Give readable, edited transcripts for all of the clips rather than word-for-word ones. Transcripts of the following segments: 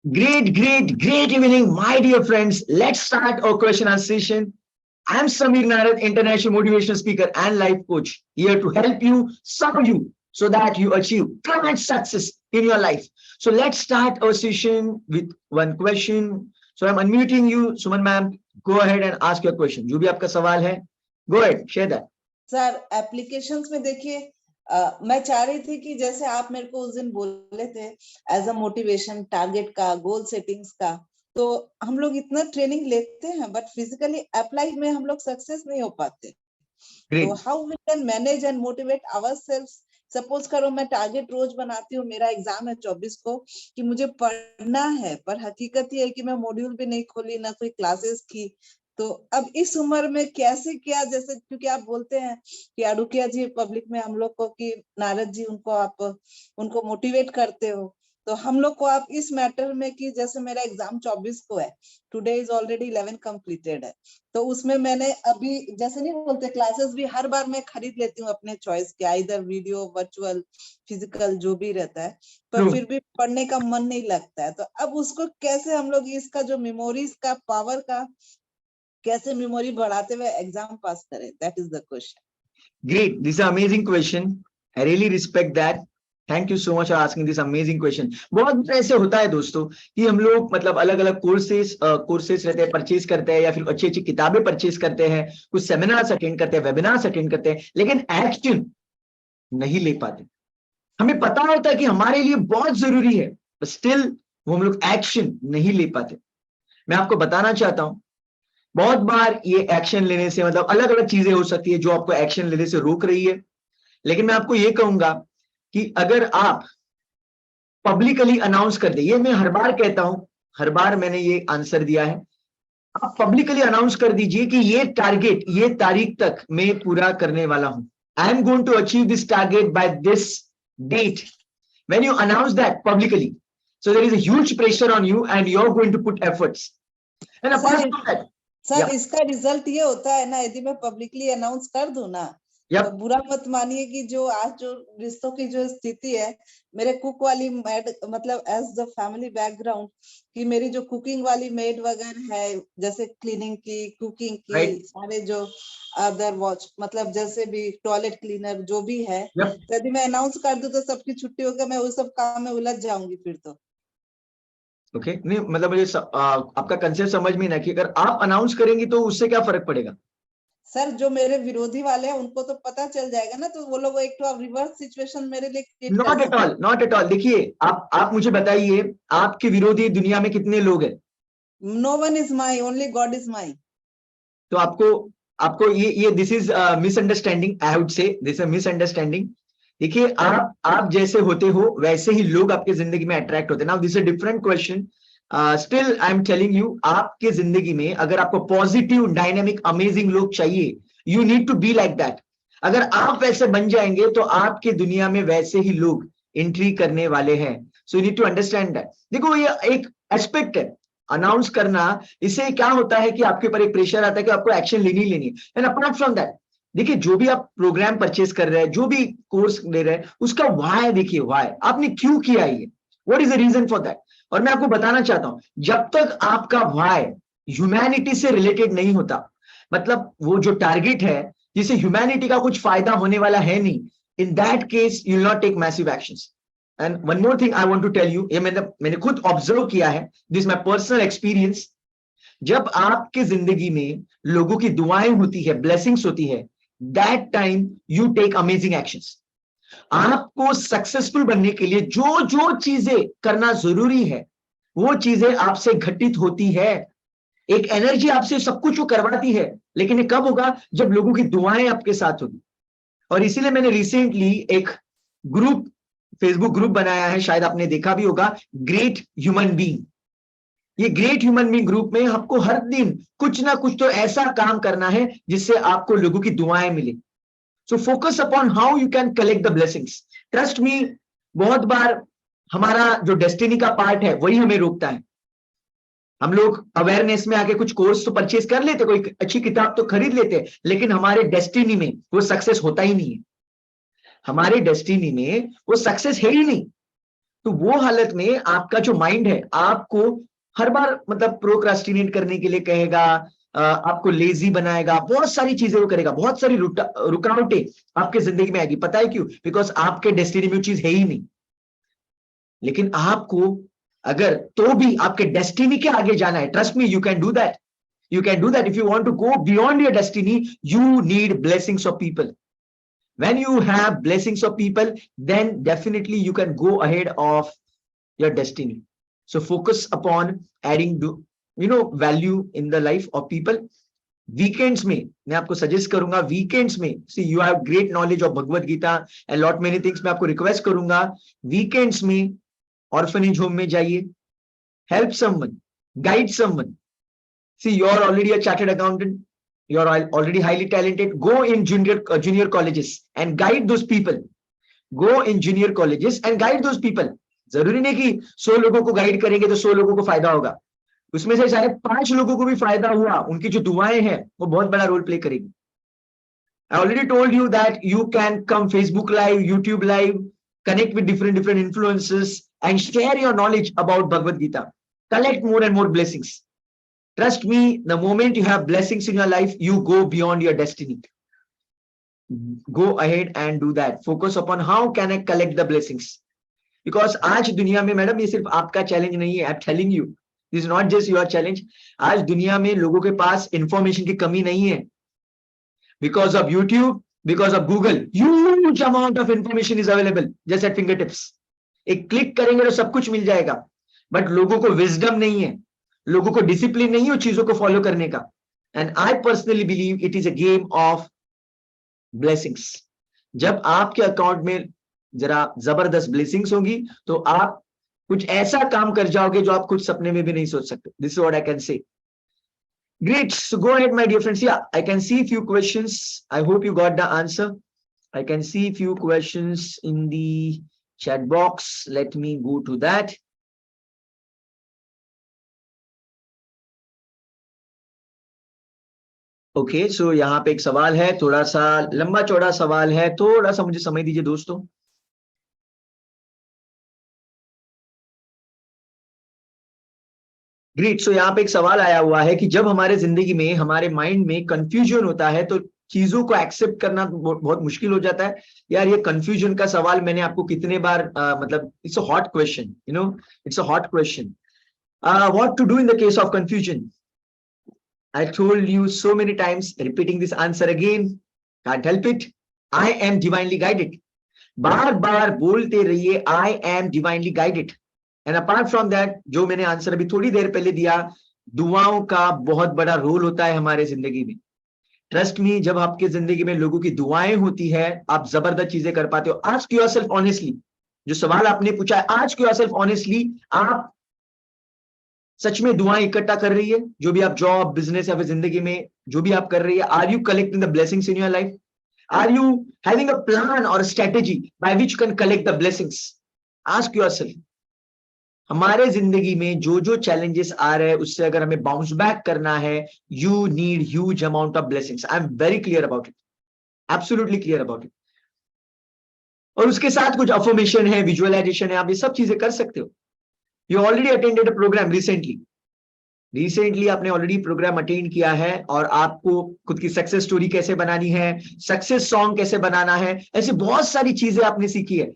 Great evening, my dear friends. Let's start our question and session. I'm Samir Narad, international motivational speaker and life coach, here to help you, serve you, so that you achieve tremendous success in your life. So let's start our session with one question. So I'm unmuting you, Suman ma'am. Go ahead and ask your question. जो भी आपका सवाल है, go ahead, share that. Sir applications में देखिए, मैं चाह रही थी कि जैसे आप मेरे को उस दिन बोले थे एज अ मोटिवेशन टारगेट का, गोल सेटिंग्स का, तो हम लोग इतना ट्रेनिंग लेते हैं बट फिजिकली अप्लाई में हम लोग सक्सेस नहीं हो पाते। तो how we can manage and motivate ourselves. Suppose करो मैं टारगेट रोज बनाती हूँ, मेरा एग्जाम है 24 को कि मुझे पढ़ना है, पर हकीकत ये है कि मैं मॉड्यूल भी नहीं खोली, ना कोई क्लासेस की। तो अब इस उम्र में कैसे क्या, जैसे क्योंकि आप बोलते हैं कि आडुकिया जी पब्लिक में हम लोग को, कि नारद जी उनको मोटिवेट करते हो, तो हम लोग को आप इस मैटर में कि जैसे मेरा एग्जाम 24 को है, टुडे इज ऑलरेडी 11 कंप्लीटेड है, तो उसमें मैंने अभी जैसे नहीं बोलते क्लासेस भी हर बार मैं खरीद लेती हूँ अपने चॉइस के, आइदर वीडियो, वर्चुअल, फिजिकल, जो भी रहता है, पर फिर भी पढ़ने का मन नहीं लगता है। तो अब उसको कैसे हम लोग इसका जो मेमोरीज का पावर का कैसे मेमोरी बढ़ाते हुए एग्जाम पास करें, that is the question. Great, this is an amazing question. I really respect that. Thank you so much for asking this amazing question. बहुत ऐसे होता है दोस्तों कि हम लोग मतलब अलग अलग कोर्सेस रहते हैं, परचेज करते हैं, या फिर अच्छी अच्छी किताबें परचेज करते हैं, कुछ सेमिनार्स अटेंड करते हैं, वेबिनार्स अटेंड करते हैं, लेकिन एक्शन नहीं ले पाते। हमें पता होता है कि हमारे लिए बहुत जरूरी है, बट स्टिल वो हम लोग एक्शन नहीं ले पाते। मैं आपको बताना चाहता हूं, बहुत बार ये एक्शन लेने से मतलब अलग अलग चीजें हो सकती है जो आपको एक्शन लेने से रोक रही है, लेकिन मैं आपको ये कहूंगा कि अगर आप पब्लिकली अनाउंस कर दे, ये मैं हर बार कहता हूं, हर बार मैंने ये आंसर दिया है, आप पब्लिकली अनाउंस कर दीजिए कि ये टारगेट ये तारीख तक मैं पूरा करने वाला हूं, I am going to achieve this target by this date. When you announce that publicly, so there is a huge pressure on you and you're going to put efforts, and apart from that sir इसका result ये होता है ना, यदि मैं publicly announce कर दूं ना, तो बुरा मत मानिए कि जो आज जो रिश्तों की जो स्थिति है, मेरे कुक वाली मेड, मतलब एज द फैमिली बैकग्राउंड, कि मेरी जो कुकिंग वाली मेड वगैरह है, जैसे क्लीनिंग की, कुकिंग की, सारे जो अदर वॉच, मतलब जैसे भी टॉयलेट क्लीनर जो भी है, यदि मैं अनाउंस कर दूं तो सबकी छुट्टी होकर मैं उस सब काम में उलझ जाऊंगी फिर तो। ओके नहीं, मतलब मुझे आपका कंसेप्ट समझ में ना कि अगर आप अनाउंस करेंगी तो उससे क्या फर्क पड़ेगा। सर जो मेरे विरोधी वाले हैं उनको तो पता चल जाएगा ना, तो वो लोग एक तो रिवर्स सिचुएशन मेरे लिए क्रिएट कर सकते हैं। Not at all. देखिए आप मुझे बताइए, आपके विरोधी दुनिया में कितने लोग हैं। No one is my, only God is my. तो आपको ये this is misunderstanding, I would say this is misunderstanding. देखिए आप जैसे होते हो वैसे ही लोग आपके जिंदगी में अट्रैक्ट होते हैं। Now this is different question, still I am telling you, आपके जिंदगी में अगर आपको पॉजिटिव डायनेमिक अमेजिंग लोग चाहिए, you need to be like that. अगर आप वैसे बन जाएंगे तो आपके दुनिया में वैसे ही लोग एंट्री करने वाले हैं। So you need to understand that. देखो ये एक एस्पेक्ट है अनाउंस करना, इससे क्या होता है कि आपके ऊपर एक प्रेशर आता है कि आपको एक्शन लेनी है। एंड अपार्ट फ्रॉम दैट, देखिए जो भी आप प्रोग्राम परचेज कर रहे हैं, जो भी कोर्स ले रहे हैं, उसका व्हाई देखिए, व्हाई आपने क्यों किया ये, what is the reason for that. और मैं आपको बताना चाहता हूं, जब तक आपका व्हाई ह्यूमैनिटी से रिलेटेड नहीं होता, मतलब वो जो टारगेट है जिसे ह्यूमैनिटी का कुछ फायदा होने वाला है नहीं, in that case you will not take massive actions. And one more thing I want to tell you, ये मैंने खुद ऑब्जर्व किया है, दिस माय पर्सनल एक्सपीरियंस। जब आपके जिंदगी में लोगों की दुआएं होती है, ब्लेसिंग्स होती है, that time you take amazing actions. आपको सक्सेसफुल बनने के लिए जो जो चीजें करना जरूरी है, वो चीजें आपसे घटित होती है। एक एनर्जी आपसे सब कुछ वो करवाती है, लेकिन ये कब होगा, जब लोगों की दुआएं आपके साथ होगी। और इसीलिए मैंने रिसेंटली एक ग्रुप, फेसबुक ग्रुप बनाया है, शायद आपने देखा भी होगा, ग्रेट ह्यूमन बीइंग। ये ग्रेट ह्यूमन बीइंग ग्रुप में आपको हर दिन कुछ ना कुछ तो ऐसा काम करना है जिससे आपको लोगों की दुआएं मिले। So focus upon how you can collect the blessings. Trust me, बहुत बार हमारा जो डेस्टिनी का पार्ट है वही हमें रोकता है। हम लोग अवेयरनेस में आके कुछ कोर्स तो परचेज कर लेते, कोई अच्छी किताब तो खरीद लेते, लेकिन हमारे डेस्टिनी में वो सक्सेस होता ही नहीं है। हमारे डेस्टिनी में वो सक्सेस है ही नहीं। तो वो हालत में आपका जो माइंड है आपको हर बार मतलब प्रोक्रास्टिनेट करने के लिए कहेगा, आपको लेजी बनाएगा, बहुत सारी चीजें वो करेगा, बहुत सारी रुकावटें आपके जिंदगी में आएगी। पता है क्यों? बिकॉज आपके डेस्टिनी में वो चीज है ही नहीं। लेकिन आपको अगर तो भी आपके डेस्टिनी के आगे जाना है, trust me, you can do that. You can do that. If you want to go beyond your destiny, you need blessings of people. When you have blessings of people, then definitely you can go ahead of your destiny. So focus upon adding, value in the life of people. Weekends में मैं आपको suggest करूंगा, weekends में see you have great knowledge of Bhagavad Gita and lot many things, मैं आपको request करूंगा weekends में orphanage home में जाइए, help someone, guide someone. See, you're already a chartered accountant. You're already highly talented. Go in junior colleges and guide those people. Go in junior colleges and guide those people. जरूरी नहीं कि 100 लोगों को guide करेंगे तो 100 लोगों को फायदा होगा, उसमें से शायद 5 लोगों को भी फायदा हुआ, उनकी जो दुआएं हैं वो बहुत बड़ा रोल प्ले करेगी। I already told you that you can come Facebook Live, YouTube Live, connect with different influencers and share your knowledge about Bhagavad Gita. Collect more and more blessings. Trust me, the moment you have blessings in your life, you go beyond your destiny. Go ahead and do that. Focus upon how can I collect the blessings. Because आज दुनिया में madam ये सिर्फ आपका challenge नहीं है, I'm telling you, this is not just your challenge. आज दुनिया में लोगों के पास इंफॉर्मेशन की कमी नहीं है. Because of YouTube, because of Google, huge amount of information is available just at fingertips. एक क्लिक करेंगे तो सब कुछ मिल जाएगा, बट लोगों को विजडम नहीं है, लोगों को डिसिप्लिन नहीं है चीजों को फॉलो करने का। And I personally believe it is a game of blessings. जब आपके अकाउंट में जरा जबरदस्त ब्लेसिंग्स होगी तो आप कुछ ऐसा काम कर जाओगे जो आप कुछ सपने में भी नहीं सोच सकते। This is what I can say. Great. So go ahead, my dear friends. Yeah, I can see few questions. I hope you got the answer. I can see few questions in the chat box. Let me go to that. Okay, so यहाँ पे एक सवाल है, थोड़ा सा लंबा चौड़ा सवाल है, थोड़ा सा मुझे समय दीजिए दोस्तों। ग्रेट। सो यहाँ पे एक सवाल आया हुआ है कि जब हमारे जिंदगी में हमारे माइंड में कंफ्यूजन होता है तो चीजों को एक्सेप्ट करना बहुत मुश्किल हो जाता है। यार ये कंफ्यूजन का सवाल मैंने आपको कितने बार मतलब it's a hot question, it's a hot question. What to do in the case of confusion? I told you so many times, repeating this answer again, can't help it. I am divinely guided. बार बार बोलते रहिए, I am divinely guided. And apart from that, जो मैंने answer अभी थोड़ी देर पहले दिया, दुआओं का बहुत बड़ा रोल होता है हमारे जिंदगी में। ट्रस्ट मी, जब आपके जिंदगी में लोगों की दुआएं होती है, आप जबरदस्त चीजें कर पाते हो। आस्क योरसेल्फ ऑनेस्टली, जो सवाल आपने पूछा है, आस्क योरसेल्फ ऑनेस्टली, आप सच में दुआएं इकट्ठा कर रही है? जो भी आप जॉब, बिजनेस या फिर जिंदगी में जो भी आप कर रही है, are you collecting the blessings in your life? Are you having a plan or strategy by which can collect the blessings? Ask yourself. हमारे जिंदगी में जो जो चैलेंजेस आ रहे हैं उससे अगर हमें बाउंस बैक करना है, you need huge amount of blessings. I am very clear about it, absolutely clear about it. और उसके साथ कुछ अफर्मेशन है, विजुअलाइजेशन है, आप ये सब चीजें कर सकते हो। You already attended a programme recently आपने ऑलरेडी प्रोग्राम अटेंड किया है और आपको खुद की सक्सेस स्टोरी कैसे बनानी है, सक्सेस सॉन्ग कैसे बनाना है, ऐसे बहुत सारी चीजें आपने सीखी है।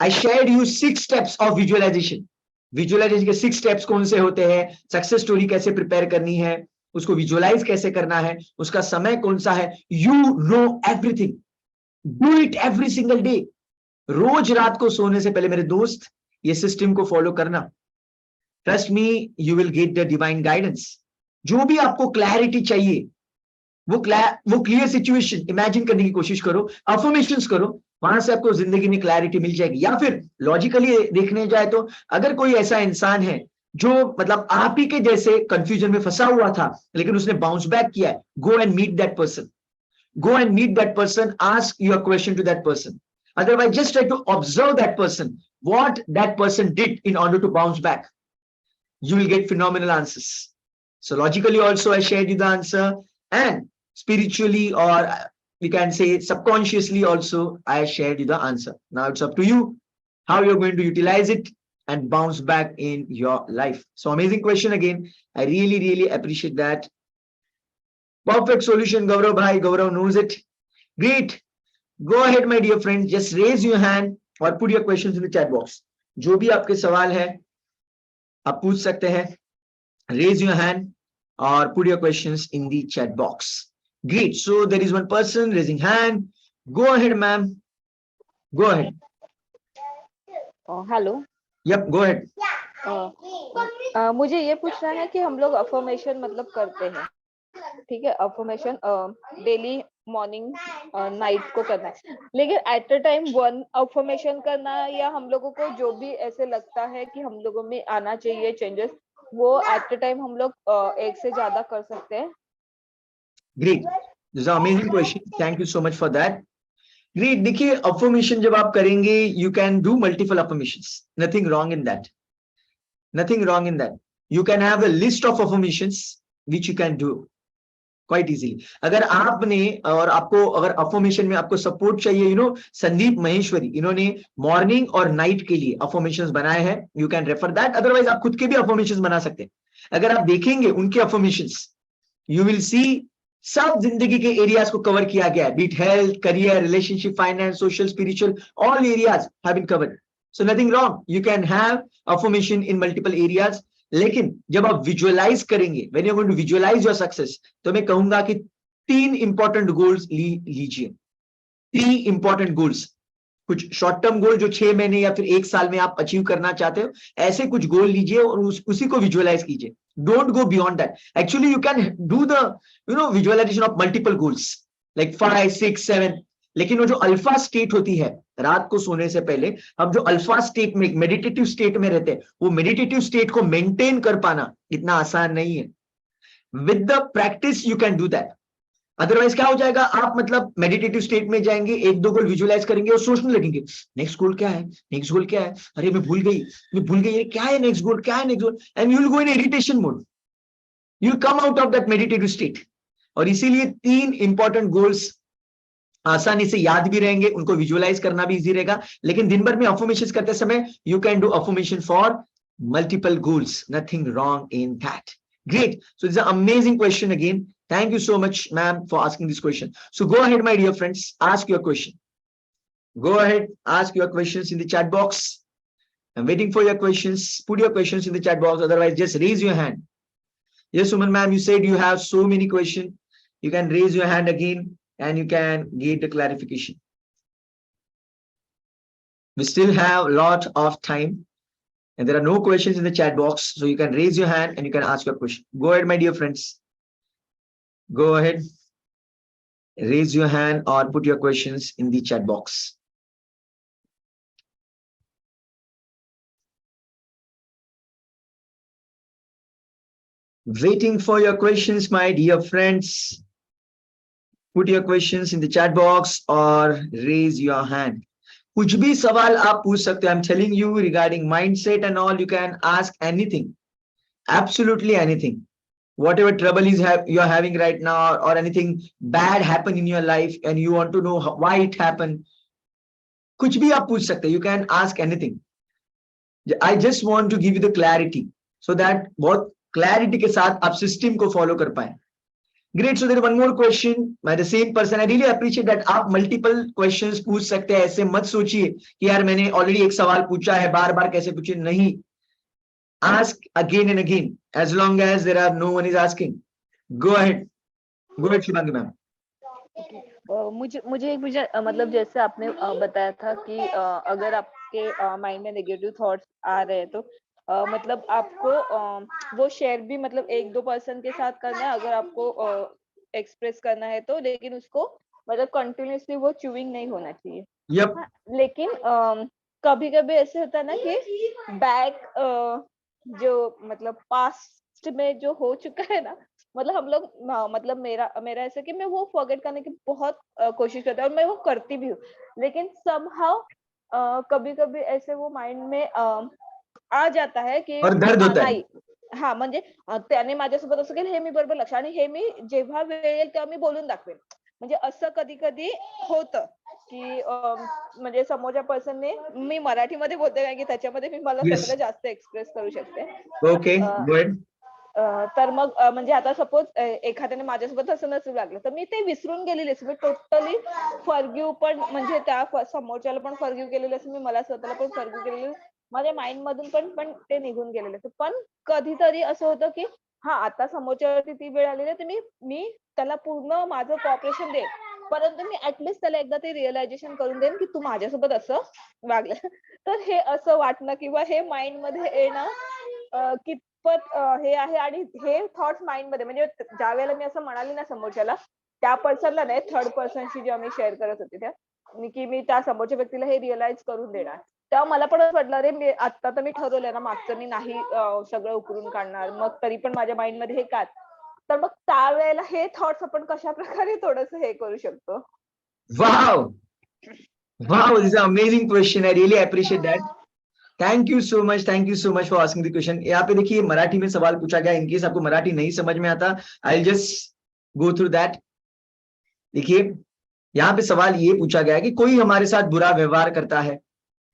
I shared you 6 steps of visualisation. Visualisation के 6 स्टेप्स कौन से होते हैं, सक्सेस स्टोरी कैसे प्रिपेयर करनी है, उसको विजुअलाइज कैसे करना है, उसका समय कौन सा है। You know everything, do it every single day. रोज रात को सोने से पहले मेरे दोस्त ये सिस्टम को फॉलो करना। Trust me, you will get the divine guidance. जो भी आपको क्लैरिटी चाहिए, वो क्लियर सिचुएशन इमेजिन करने की कोशिश करो, अफर्मेशंस करो, वहां से आपको जिंदगी में क्लैरिटी मिल जाएगी। या फिर लॉजिकली देखने जाए तो अगर कोई ऐसा इंसान है जो मतलब आप ही के जैसे कंफ्यूजन में फंसा हुआ था लेकिन उसने बाउंस बैक किया है, go and meet that person, go and meet that person, ask your question to that person. Otherwise, just try to observe that person, what that person did in order to bounce back. You will get phenomenal answers. So logically also I shared you the answer, and spiritually, or we can say subconsciously also, I shared you the answer. Now it's up to you. how you're going to utilize it and bounce back in your life. So amazing question again. I really appreciate that. Perfect solution, Gaurav bhai. Gaurav knows it. Great. Go ahead, my dear friends. Just raise your hand or put your questions in the chat box. जो भी आपके सवाल है आप पूछ सकते हैं. Raise your hand or put your questions in the chat box. Great. So there is one person raising hand. Go ahead, ma'am. Go ahead. Hello. Yep, go ahead. मुझे ये पूछना है कि हम लोग अफर्मेशन मतलब करते हैं, ठीक है, अफर्मेशन डेली मॉर्निंग नाइट को करना है, लेकिन at a time one affirmation करना है, या हम लोगों को जो भी ऐसे लगता है कि हम लोगों में आना चाहिए चेंजेस, वो एट अ टाइम हम लोग एक से ज्यादा कर सकते हैं? Great. This is an amazing question. Thank you so much for that. Great. देखिए अफर्मेशन जब आप करेंगे you can do multiple affirmations. Nothing wrong in that. Nothing wrong in that. You can have a list of affirmations which you can do quite easily. अगर आपने और आपको अगर affirmation में आपको सपोर्ट चाहिए, यू नो संदीप महेश्वरी इन्होंने मॉर्निंग और नाइट के लिए अफर्मेशंस बनाए हैं. You can refer that. Otherwise आप खुद के भी अफर्मेशंस बना सकते हैं. अगर आप देखेंगे उनके अफर्मेशंस यू विल सी सब जिंदगी के एरियाज को कवर किया गया है. Be it health, career, relationship, finance, social, spiritual, all areas have been covered. So nothing wrong. You can have affirmation in multiple areas. लेकिन जब आप विजुअलाइज करेंगे, when you going to visualise your success, तो मैं कहूंगा कि 3 इंपॉर्टेंट गोल्स लीजिए. 3 important goals. कुछ शॉर्ट टर्म गोल जो 6 महीने या फिर 1 साल में आप अचीव करना चाहते हो, ऐसे कुछ गोल लीजिए और उसी को विजुअलाइज कीजिए. Don't go beyond that. Actually you can do the visualisation of multiple goals like 5, 6, 7. लेकिन वो जो अल्फा स्टेट होती है, रात को सोने से पहले हम जो अल्फा स्टेट में, मेडिटेटिव स्टेट में रहते हैं, वो मेडिटेटिव स्टेट को मेंटेन कर पाना इतना आसान नहीं है. With the practice you can do that. Otherwise क्या हो जाएगा, आप मतलब मेडिटेटिव स्टेट में जाएंगे, 1-2 गोल विजुअलाइज करेंगे और सोचने लगेंगे नेक्स्ट गोल क्या है, नेक्स्ट गोल क्या है, अरे मैं भूल गई क्या है नेक्स्ट गोल, क्या है next goal, and you will go in irritation mode. You will come out of that meditative state. और इसीलिए 3 इंपॉर्टेंट गोल्स आसानी से याद भी रहेंगे, उनको विजुअलाइज करना भी इजी रहेगा. लेकिन दिन भर में अफर्मेशंस करते समय you can do affirmation for multiple goals. Nothing wrong in that. Great. So this is an amazing question again. Thank you so much, ma'am, for asking this question. So go ahead, my dear friends, ask your question. Go ahead, ask your questions in the chat box. I'm waiting for your questions. Put your questions in the chat box. Otherwise, just raise your hand. Yes, Suman, ma'am, you said you have so many questions. You can raise your hand again and you can get the clarification. We still have a lot of time. And there are no questions in the chat box, so you can raise your hand and you can ask your question. Go ahead, my dear friends. Go ahead. Raise your hand or put your questions in the chat box. Waiting for your questions, my dear friends. Put your questions in the chat box or raise your hand. कुछ भी सवाल आप पूछ सकते हैं. I'm telling you regarding mindset and all, you can ask anything, absolutely anything. Whatever trouble is you're having right now, or anything bad happened in your life and you want to know why it happened, कुछ भी आप पूछ सकते हैं. You can ask anything. I just want to give you the clarity so that बहुत clarity के साथ आप system को follow कर पाए. Great. So there is one more question by the same person. I really appreciate that आप multiple questions पूछ सकते हैं. ऐसे मत सोचिए कि यार मैंने already एक सवाल पूछा है, बार बार कैसे पूछे. नहीं. Ask again and again as long as there are no one is asking. Go ahead. Go ahead, Shivangi ma'am. मुझे एक मतलब जैसे आपने बताया था कि अगर आपके माइंड में नेगेटिव थॉट्स आ रहे हैं तो मतलब आपको वो शेयर भी मतलब 1-2 पर्सन के साथ करना है अगर आपको एक्सप्रेस करना है तो, लेकिन उसको मतलब कंटिन्यूअसली वो च्यूइंग नहीं होना चाहिए. Yep. लेकिन कभी कभी ऐसे होता है ना कि बैक जो मतलब पास्ट में जो हो चुका है ना, मतलब हम लोग मतलब मेरा ऐसा कि मैं वो फॉरगेट करने की बहुत कोशिश करता हूँ और मैं वो करती भी हूँ, लेकिन समहाउ कभी ऐसे वो माइंड में आ जाता है की और दर्द होता है. हा म्हणजे त्याने माझ्यासोबत असं केलं हे मी बरोबर लक्ष आणि हे मी जेव्हा वेळ येईल तेव्हा मी बोलून दाखवेन, म्हणजे असं कधी कधी होतं. की म्हणजे समोरच्या पर्सनने, मी मराठीमध्ये बोलते कारण की त्याच्यामध्ये मी मला Yes. स्वतःला जास्त एक्सप्रेस करू शकते. Okay, अ, go ahead. तर मग म्हणजे आता सपोज एखाद्याने माझ्यासोबत असं नसू लागलं, तर मी ते विसरून गेलेली असते. मी टोटली फॉरगिव्ह पण म्हणजे त्या समोरच्याला पण फॉरगिव्ह केलेलं असतं. मी मला स्वतःला पण फॉरगिव्ह केलेलं, माझ्या माइंड मधून पण पण ते निघून गेलेलं असतं. पण कधीतरी असं होतं, की हां, आता समोरच्यावरती ती वेळ आलेली आहे, तर मी मी त्याला पूर्ण माझं कोऑपरेशन देईन. परंतु मी ॲटलीस्ट त्याला एकदा ते रिअलायझेशन करून देईन, की तू माझ्यासोबत असं वागलं. तर हे असं वाटणं किंवा हे माइंडमध्ये येणं कितपत हे आहे आणि हे थॉट्स माइंडमध्ये म्हणजे ज्यावेळेला मी असं म्हणाले ना समोरच्याला, त्या पर्सनला नाही, थर्ड पर्सनशी जेव्हा मी शेअर करत होते त्या, की मी त्या समोरच्या व्यक्तीला हे रिअलाईज करून देणार. तेव्हा मला पण असं वाटलं, अरे मी आता तर मी ठरवलंय ना, मागचं मी नाही सगळं उकरून काढणार. मग तरी पण माझ्या माइंडमध्ये हे का? तर मग त्यावेळेला हे थॉट्स आपण कशाप्रकारे थोडंसं हे करू शकतो? Wow, wow, this is an amazing question. I really appreciate that. Thank you so much, thank you so much for asking the question. यहाँ पे देखिए मराठी में सवाल पूछा गया, इनकेस आपको मराठी नहीं समझ में आता, I just go through that. देखिए यहाँ पे सवाल ये पूछा गया है कि कोई हमारे साथ बुरा व्यवहार करता है,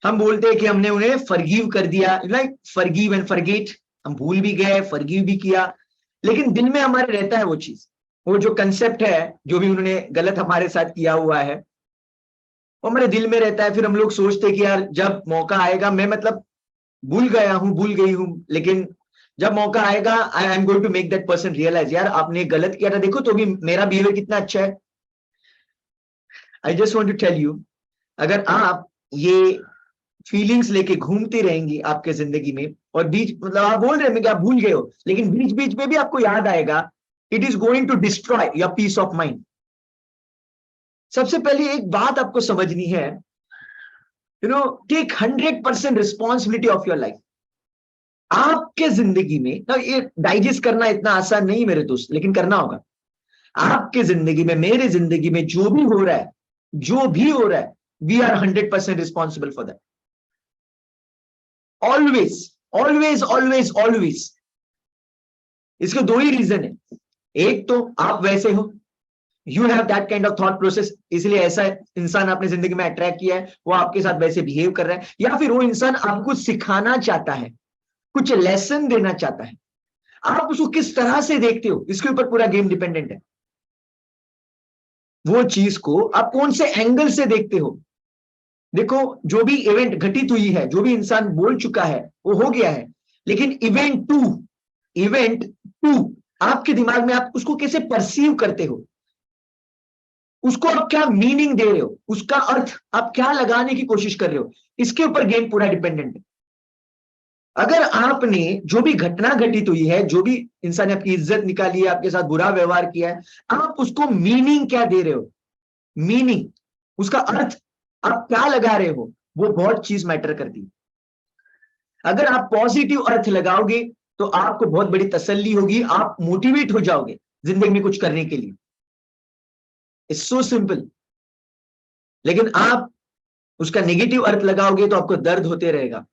हम बोलते हैं कि हमने उन्हें फॉरगिव कर दिया, लाइक फॉरगिव एंड फॉरगेट, हम भूल भी गए, फॉरगिव भी किया, लेकिन दिल में हमारे रहता है वो चीज, वो जो कंसेप्ट है, जो भी उन्होंने गलत हमारे साथ किया हुआ है, वो हमारे दिल में रहता है. फिर हम लोग सोचते हैं कि यार जब मौका आएगा, मैं मतलब भूल गया हूं, भूल गई हूं, लेकिन जब मौका आएगा I am going to make that person realise, यार आपने गलत किया था, देखो तो भी मेरा बिहेवियर कितना अच्छा है. I just want to tell you, अगर आप ये फीलिंग्स लेके घूमते रहेंगे आपके जिंदगी में, और बीच मतलब आप बोल रहे हैं कि आप भूल गए हो, लेकिन बीच बीच में भी आपको याद आएगा, it is going to destroy your peace of mind. सबसे पहले एक बात आपको समझनी है, take 100% responsibility of your life. आपके जिंदगी में ना, ये डाइजेस्ट करना इतना आसान नहीं मेरे दोस्त, लेकिन करना होगा. आपके जिंदगी में, मेरे जिंदगी में जो भी हो रहा है, जो भी हो रहा है, we are 100% responsible for that. Always, always, always, always. इसके दो ही रीजन है. एक तो आप वैसे हो, you have that kind of thought process, इसलिए ऐसा इंसान आपने जिंदगी में अट्रैक्ट किया है, वो आपके साथ वैसे बिहेव कर रहा है, या फिर वो इंसान आपको सिखाना चाहता है, कुछ लेसन देना चाहता है. आप उसको किस तरह से देखते हो, इसके ऊपर पूरा गेम डिपेंडेंट है. वो चीज को आप कौन से एंगल से देखते हो. देखो, जो भी इवेंट घटित हुई है, जो भी इंसान बोल चुका है, वो हो गया है, लेकिन इवेंट टू आपके दिमाग में आप उसको कैसे परसीव करते हो, उसको आप क्या मीनिंग दे रहे हो, उसका अर्थ आप क्या लगाने की कोशिश कर रहे हो, इसके ऊपर गेम पूरा डिपेंडेंट है. अगर आपने जो भी घटना घटित हुई है, जो भी इंसान ने आपकी इज्जत निकाली है, आपके साथ बुरा व्यवहार किया है, आप उसको मीनिंग क्या दे रहे हो, मीनिंग, उसका अर्थ आप क्या लगा रहे हो, वो बहुत चीज मैटर करती है. अगर आप पॉजिटिव अर्थ लगाओगे तो आपको बहुत बड़ी तसल्ली होगी, आप मोटिवेट हो जाओगे जिंदगी में कुछ करने के लिए. It's so simple. लेकिन आप उसका नेगेटिव अर्थ लगाओगे तो आपको दर्द होते रहेगा.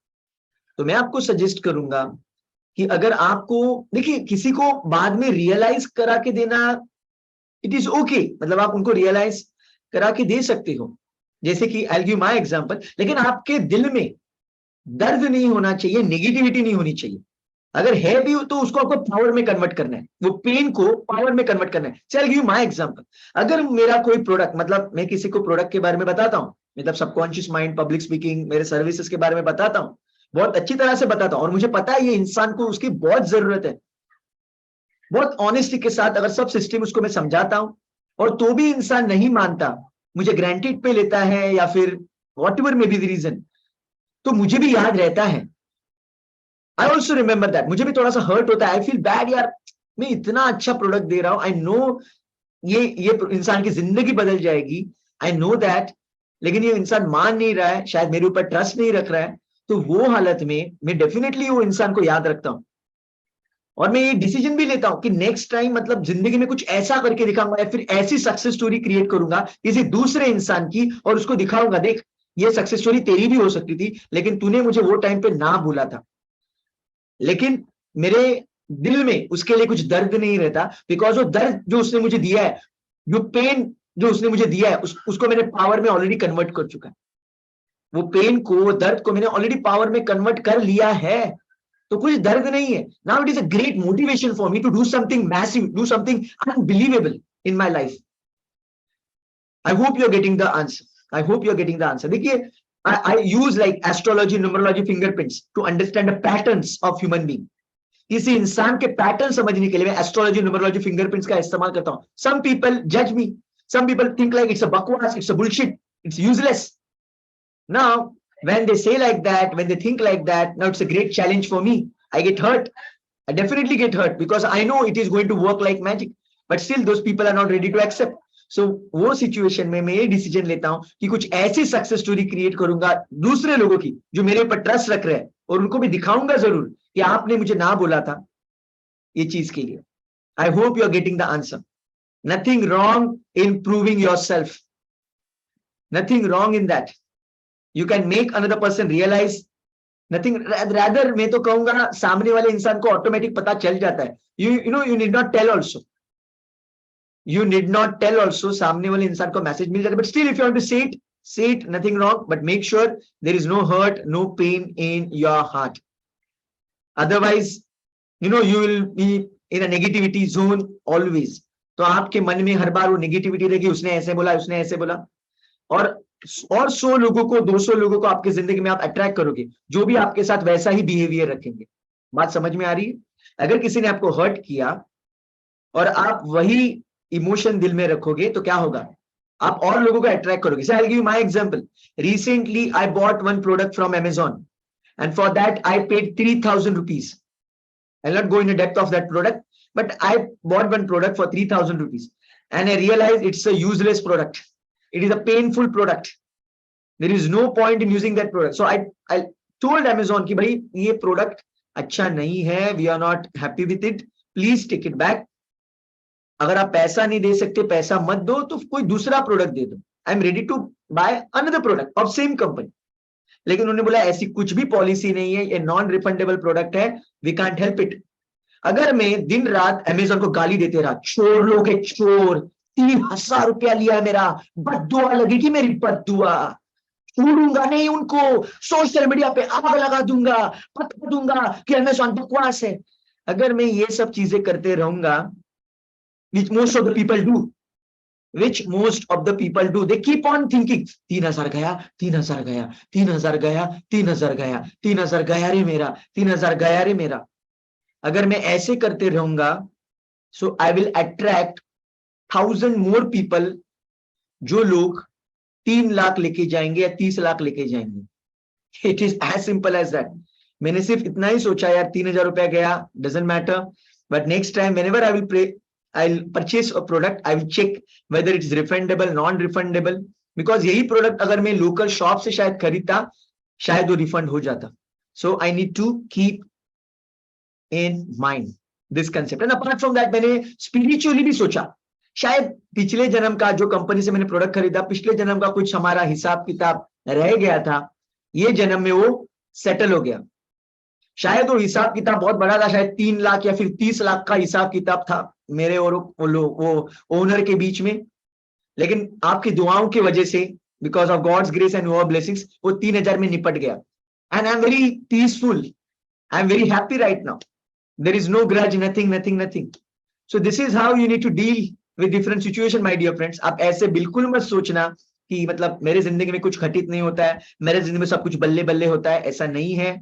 तो मैं आपको सजेस्ट करूंगा कि अगर आपको, देखिए, किसी को बाद में रियलाइज करा के देना, इट इज ओके, मतलब आप उनको रियलाइज करा के दे सकते हो, जैसे कि आई गिव माय एग्जांपल, लेकिन आपके दिल में दर्द नहीं होना चाहिए, नेगेटिविटी नहीं होनी चाहिए. अगर है भी तो उसको आपको पावर में कन्वर्ट करना है, वो पेन को पावर में कन्वर्ट करना है. चल गिव माय एग्जांपल, अगर मेरा कोई प्रोडक्ट, मतलब मैं किसी को प्रोडक्ट के बारे में बताता हूं, मतलब सबकॉन्शियस माइंड, पब्लिक स्पीकिंग, मेरे सर्विसेज के बारे में बताता हूं, बहुत अच्छी तरह से बताता हूं, और मुझे पता है ये इंसान को उसकी बहुत जरूरत है, बहुत ऑनेस्टी के साथ अगर सब सिस्टम उसको मैं समझाता हूं, और तो भी इंसान नहीं मानता, मुझे ग्रांटेड पे लेता है, या फिर whatever may be the reason, तो मुझे भी याद रहता है. आई ऑल्सो रिमेंबर दैट, मुझे भी थोड़ा सा हर्ट होता है, आई फील बैड, यार मैं इतना अच्छा प्रोडक्ट दे रहा हूं, आई नो ये इंसान की जिंदगी बदल जाएगी, आई नो दैट, लेकिन ये इंसान मान नहीं रहा है, शायद मेरे ऊपर ट्रस्ट नहीं रख रहा है. तो वो हालत में मैं डेफिनेटली वो इंसान को याद रखता हूं, और मैं ये डिसीजन भी लेता हूं कि नेक्स्ट टाइम मतलब जिंदगी में कुछ ऐसा करके दिखाऊंगा, या फिर ऐसी सक्सेस स्टोरी क्रिएट करूंगा किसी दूसरे इंसान की, और उसको दिखाऊंगा, देख ये सक्सेस स्टोरी तेरी भी हो सकती थी, लेकिन तूने मुझे वो टाइम पे ना भूला था. लेकिन मेरे दिल में उसके लिए कुछ दर्द नहीं रहता, बिकॉज वो दर्द जो उसने मुझे दिया है, जो पेन जो उसने मुझे दिया है उसको मैंने पावर में ऑलरेडी कन्वर्ट कर चुका है। वो पेन को, वो दर्द को मैंने ऑलरेडी पावर में कन्वर्ट कर लिया है, तो कुछ दर्द नहीं है। Now it is a great motivation for me to do something massive, do something unbelievable in my life. I hope you are getting the answer, I hope you are getting the answer. देखिए, I use like astrology, numerology, fingerprints to understand the patterns of human being. किसी इंसान के pattern समझने के लिए मैं astrology, numerology, fingerprints का इस्तेमाल करता हूं। सम पीपल जज me, some people think like it's a बकवास, it's a bullshit, it's useless. Now when they say like that, when they think like that, now it's a great challenge for me. I get hurt, I definitely get hurt, because I know it is going to work like magic, but still those people are not ready to accept. So वो situation में मैं ये decision लेता हूं कि कुछ ऐसी success story create करूंगा दूसरे लोगों की जो मेरे ऊपर ट्रस्ट रख रहे हैं, और उनको भी दिखाऊंगा जरूर कि आपने मुझे ना बोला था ये चीज के लिए। I hope you are getting the answer. Nothing wrong in proving yourself, nothing wrong in that. You can make another person realise, nothing rather, मैं तो कहूंगा सामने वाले इंसान को ऑटोमेटिक पता चल जाता है। You know, you need not tell also, you need not tell also, सामने वाले इंसान को मैसेज मिल जाता है, but still if you want to say it, nothing wrong, but make sure there is no hurt, no pain in your heart. Otherwise, you know, you will be in a negativity zone always. तो आपके मन में हर बार वो negativity रहेगी, उसने ऐसे बोला, उसने ऐसे बोला, और 100 लोगों को, 200 लोगों को आपकी जिंदगी में आप अट्रैक्ट करोगे जो भी आपके साथ वैसा ही बिहेवियर रखेंगे। बात समझ में आ रही है? अगर किसी ने आपको हर्ट किया और आप वही इमोशन दिल में रखोगे तो क्या होगा, आप और लोगों को अट्रैक्ट करोगे। So I'll give you my example. Recently I bought one product from Amazon, and for that I paid 3,000 rupees. I'll not go in the depth of that product, but I bought one product for 3,000 rupees, and I realized it's a useless product. It is a painful product. There is no point in using that product. So I told Amazon कि भाई ये product अच्छा नहीं है, we are not happy with it, please take it back. अगर आप पैसा नहीं दे सकते, पैसा मत दो, तो कोई दूसरा प्रोडक्ट दे दो। I am ready to buy another product of same company. लेकिन उन्होंने बोला ऐसी कुछ भी पॉलिसी नहीं है, ये नॉन रिफंडेबल प्रोडक्ट है, वी कांट हेल्प इट। अगर मैं दिन रात अमेजोन को गाली देते रहा, चोर लोग है चोर, 3,000 रुपया लिया मेरा, बद्दुआ लगेगी मेरी, बद्दुआ, छोड़ूंगा नहीं उनको, सोशल मीडिया पे आग लगा दूंगा, बता दूंगा कि अमेजोन बकवास है। अगर मैं ये सब चीजें करते रहूंगा, which most of the people do, they keep on thinking 3,000 गया, 3,000 गया, 3,000 गया, 3,000 गया, 3,000 गया रे मेरा, 3,000 गया रे मेरा। अगर मैं ऐसे करते रहूंगा, so I will attract 1,000 more people, जो लोग 3 लाख लेके जाएंगे या 30 लाख लेके जाएंगे। It is as simple as that. मैंने सिर्फ इतना ही सोचा यार, 3,000 रुपया गया, doesn't matter, but next time whenever I'll purchase a product, I will check whether it is refundable, non-refundable, because यही product अगर मैं local shop से शायद खरीदता, शायद वो refund हो जाता। So I need to keep in mind this concept. And apart from that, मैंने spiritually भी सोचा, शायद पिछले जन्म का जो कंपनी से मैंने प्रोडक्ट खरीदा, पिछले जन्म का कुछ हमारा हिसाब किताब रह गया था, ये जन्म में वो सेटल हो गया। शायद वो हिसाब किताब बहुत बड़ा था, शायद 3 लाख या फिर 30 लाख का हिसाब किताब था मेरे और वो ओनर के बीच में। लेकिन आपकी दुआओं की वजह से, because of God's grace and your blessings, वो 3,000 में निपट गया। And I am very peaceful, I am very happy right now, there is no grudge, nothing. So this is how you need to deal with different situation my dear friends. आप ऐसे बिल्कुल मत सोचना कि मतलब मेरे जिंदगी में कुछ घटित नहीं होता है, मेरे जिंदगी में सब कुछ बल्ले बल्ले होता है, ऐसा नहीं है।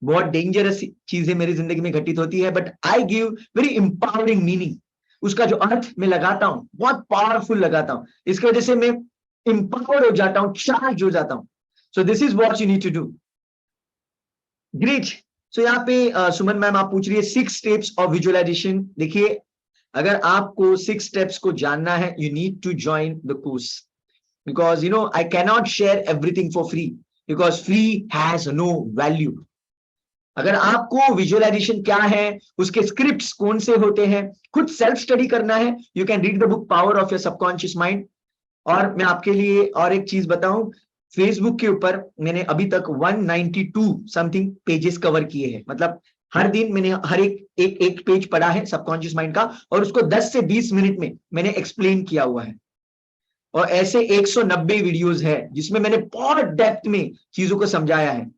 बहुत डेंजरस चीजें मेरी जिंदगी में घटित होती है, but I give very empowering meaning. उसका जो अर्थ मैं लगाता हूं बहुत पावरफुल लगाता हूं, इसकी वजह से मैं इंपावर्ड हो जाता हूं, चार्ज हो जाता हूं। So this is what you need to do. Great. So यहाँ पे सुमन मैम आप पूछ रही है 6 स्टेप्स ऑफ विजुअलाइजेशन। देखिए, अगर आपको 6 स्टेप्स को जानना है, you need to join the course, because you know I cannot share everything for free, because free has no value. अगर आपको विजुअलाइजेशन क्या है, उसके स्क्रिप्ट्स कौन से होते हैं, खुद सेल्फ स्टडी करना है, you can read the book power of your subconscious mind. और मैं आपके लिए और एक चीज बताऊं, फेसबुक के ऊपर मैंने अभी तक 192 समथिंग पेजेस कवर किए हैं। मतलब हर दिन मैंने हर एक पेज पढ़ा है सबकॉन्शियस माइंड का, और उसको 10 से 20 मिनट में मैंने एक्सप्लेन किया हुआ है। और ऐसे 190 वीडियोस है जिसमें मैंने बहुत डेप्थ में चीजों को समझाया है.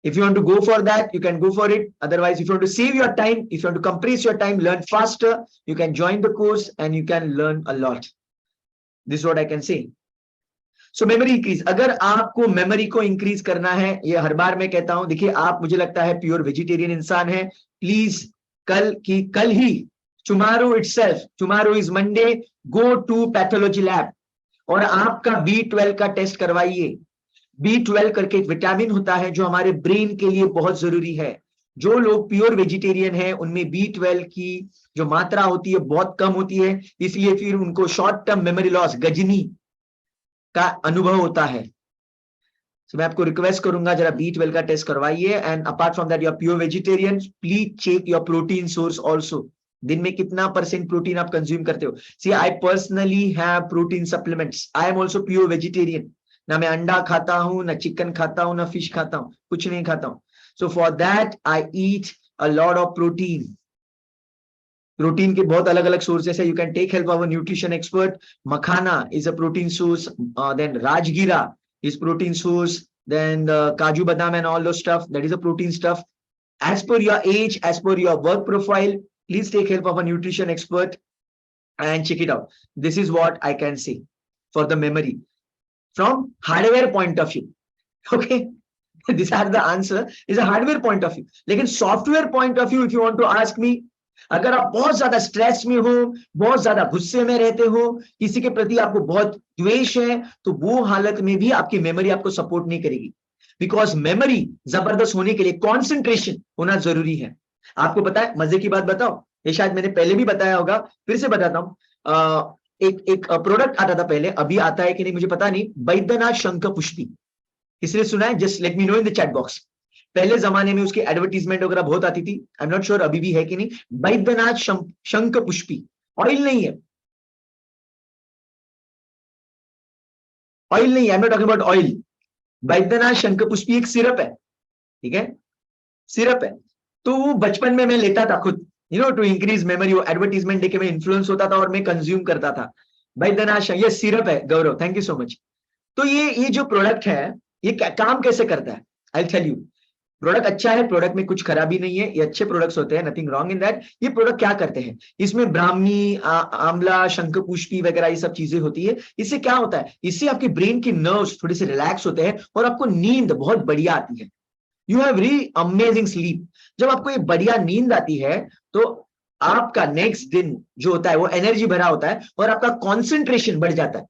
If you want to go for that, you can go for it. Otherwise, if you want to save your time, if you want to compress your time, learn faster, you can join the course and you can learn a lot. This is what I can say. So memory increase. अगर आपको memory को increase करना है, ये हर बार मैं कहता हूं, देखिए आप मुझे लगता है प्योर वेजिटेरियन इंसान है, प्लीज कल ही tomorrow itself, tomorrow is Monday, go to pathology lab और आपका B12 का टेस्ट करवाइए. B12 करके एक विटामिन होता है जो हमारे ब्रेन के लिए बहुत जरूरी है. जो लोग प्योर वेजिटेरियन हैं उनमें B12 की जो मात्रा होती है बहुत कम होती है, इसलिए फिर उनको short term memory loss, Ghajini का अनुभव होता है. So, मैं आपको रिक्वेस्ट करूंगा जरा B12 का टेस्ट करवाइए. And apart from that, you are pure vegetarian, please check your protein source also. दिन में कितना % प्रोटीन आप कंज्यूम करते हो. See I personally have protein supplements. I am also pure vegetarian. ना मैं अंडा खाता हूं, ना चिकन खाता हूं, ना फिश खाता हूं, कुछ नहीं खाता हूं. So for that I eat a lot of protein. Protein के बहुत अलग अलग सोर्सेस है. You can take help of a nutrition expert. Makhana is a protein source, then rajgira is protein source, then the kaju badam and all those stuff, that is a protein stuff. As per your age, as per your work profile, please take help of a nutrition expert and check it out. This is what I can say for the memory from hardware point of view. Okay, these are the answer is a hardware point of view. लेकिन software point of view, if you want to ask me, अगर आप बहुत ज्यादा stress में हो, बहुत ज्यादा गुस्से में रहते हो, किसी के प्रति आपको बहुत द्वेष है, तो वो हालत में भी आपकी मेमोरी आपको सपोर्ट नहीं करेगी. बिकॉज मेमोरी जबरदस्त होने के लिए कॉन्सेंट्रेशन होना जरूरी है. आपको पता है, मजे की बात बताओ, ये शायद मैंने पहले भी बताया होगा, फिर से बताता हूं. एक प्रोडक्ट आता था पहले, अभी आता है कि नहीं मुझे पता नहीं, बैद्यनाथ शंख पुष्पी. किसने सुना है? Just let me know in the chat box. पहले जमाने में उसकी एडवर्टीजमेंट वगैरह बहुत आती थी. आई एम नॉट श्योर अभी भी है कि नहीं. बैद्यनाथ शंख पुष्पी. ऑयल नहीं है, ऑयल नहीं है. आई am not talking about oil. Baidyanath शंख पुष्पी एक सिरप है, ठीक है, सिरप है. तो वो बचपन में मैं लेता था खुद, you know, to increase memory. वो एडवर्टीजमेंट देख के मैं इन्फ्लुएंस होता था और मैं कंज्यूम करता था. बैद्यनाथ, ये सिरप है. गौरव, थैंक यू सो मच. तो ये जो प्रोडक्ट है, ये काम कैसे करता है, I will tell you. Product अच्छा है, प्रोडक्ट में कुछ खराबी नहीं है, ये अच्छे प्रोडक्ट्स होते हैं, नथिंग रॉन्ग इन दैट. ये प्रोडक्ट क्या करते हैं, इसमें ब्राह्मी, आंवला, शंख पुष्पी वगैरह ये सब चीजें होती है. इससे क्या होता है, इससे आपके ब्रेन के नर्व्स थोड़े से रिलैक्स होते हैं और आपको नींद बहुत बढ़िया आती है. You have very amazing sleep. जब आपको ये बढ़िया नींद आती है तो आपका नेक्स्ट दिन जो होता है वो एनर्जी भरा होता है और आपका कॉन्सेंट्रेशन बढ़ जाता है.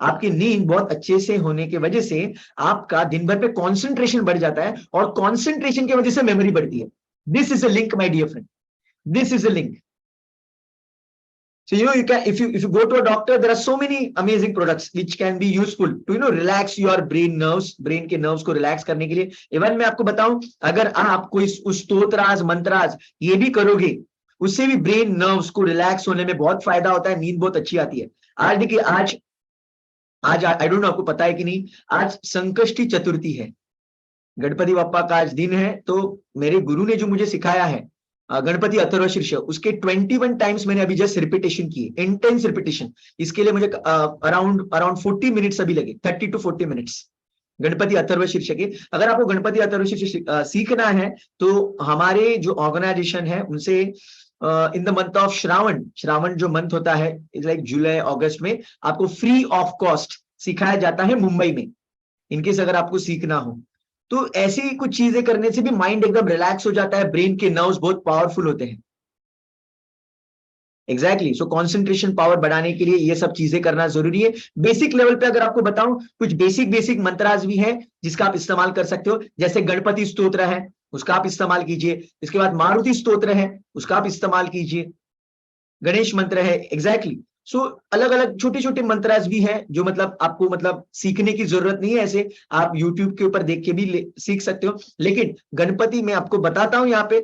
आपकी नींद बहुत अच्छे से होने की वजह से आपका दिन भर पे कंसंट्रेशन बढ़ जाता है और कंसंट्रेशन की वजह से मेमोरी बढ़ती है. This is a link my dear friend, this is a link. So you can, if you go to a doctor, there are so many amazing products which can be useful to relax your brain nerves, brain के nerves को relax करने के लिए. Even मैं आपको बताऊं, अगर आप कोई उस स्तोत्राज मंत्राज ये भी करोगे, उससे भी ब्रेन नर्व्स को रिलैक्स होने में बहुत फायदा होता है, नींद बहुत अच्छी आती है. आज देखिए, आज आई डोंट नो आपको पता है कि नहीं, आज संकष्टी चतुर्थी है, गणपति बप्पा का आज दिन है. तो मेरे गुरु ने जो मुझे सिखाया है गणपति अथर्वशीर्ष, उसके 21 टाइम्स मैंने अभी जस्ट रिपीटेशन किए, इंटेंस रिपीटेशन. इसके लिए मुझे अराउंड 40 मिनट्स अभी लगे, 30 to 40 मिनट्स गणपति अथर्वशीर्ष के. अगर आपको गणपति अथर्वशीर्ष सीखना है तो हमारे जो ऑर्गेनाइजेशन है उनसे in the month of Shravan जो मंथ होता है, इज लाइक जुलाई अगस्त में, आपको फ्री ऑफ कॉस्ट सिखाया जाता है मुंबई में, इनकेस अगर आपको सीखना हो. तो ऐसी कुछ चीजें करने से भी माइंड एकदम रिलैक्स हो जाता है, ब्रेन के नर्व्स बहुत पावरफुल होते हैं. एग्जैक्टली. सो कॉन्सेंट्रेशन पावर बढ़ाने के लिए ये सब चीजें करना जरूरी है. बेसिक लेवल पे अगर आपको बताऊं, कुछ बेसिक मंत्रास भी है जिसका आप इस्तेमाल कर सकते हो. जैसे गणपति स्तोत्र है, उसका आप इस्तेमाल कीजिए. इसके बाद मारुति स्तोत्र है, उसका आप इस्तेमाल कीजिए. गणेश मंत्र है. एग्जैक्टली. सो अलग अलग छोटे छोटे मंत्रास भी हैं जो मतलब आपको मतलब सीखने की जरूरत नहीं है, ऐसे आप यूट्यूब के ऊपर देख के भी सीख सकते हो. लेकिन गणपति मैं आपको बताता हूं, यहाँ पे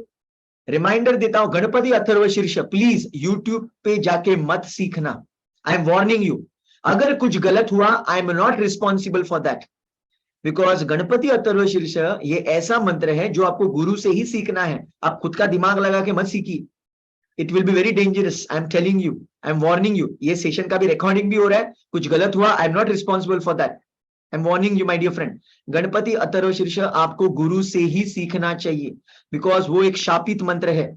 रिमाइंडर देता हूं, गणपति अथर्वशीर्ष प्लीज यूट्यूब पे जाके मत सीखना. आई एम वार्निंग यू. अगर कुछ गलत हुआ, I am not responsible for that, because Ganpati Atharvashirsha ये ऐसा मंत्र है जो आपको गुरु से ही सीखना है. आप खुद का दिमाग लगा के मत सीखिए. It will be very dangerous, I am telling you, I am warning you. ये सेशन का भी रिकॉर्डिंग भी हो रहा है, कुछ गलत हुआ, I am not responsible for that, I am warning you my dear friend. Ganapati Atharva Shirsha आपको गुरु से ही सीखना चाहिए, बिकॉज वो एक शापित मंत्र है,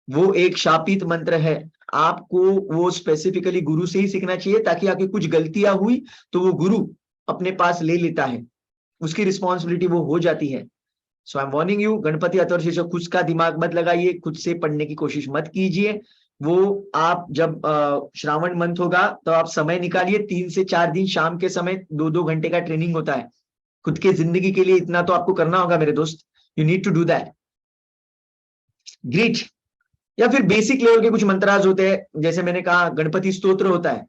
वो एक शापित मंत्र है। आपको वो स्पेसिफिकली गुरु से ही सीखना चाहिए, ताकि आपकी कुछ गलतियां हुई तो वो गुरु अपने पास ले लेता है, उसकी रिस्पॉन्सिबिलिटी वो हो जाती है। So I am warning you, Ganapati Atharva Shirsha खुद का दिमाग मत लगाइए, खुद से पढ़ने की कोशिश मत कीजिए। वो आप जब श्रावण मंथ होगा तो आप समय निकालिए, 3 से 4 दिन शाम के समय 2-2 घंटे का ट्रेनिंग होता है खुद के जिंदगी के लिए, इतना तो आपको करना होगा मेरे दोस्त, you need to do that. Great. या फिर बेसिक लेवल के कुछ मंत्राज होते हैं, जैसे मैंने कहा गणपति स्तोत्र होता है,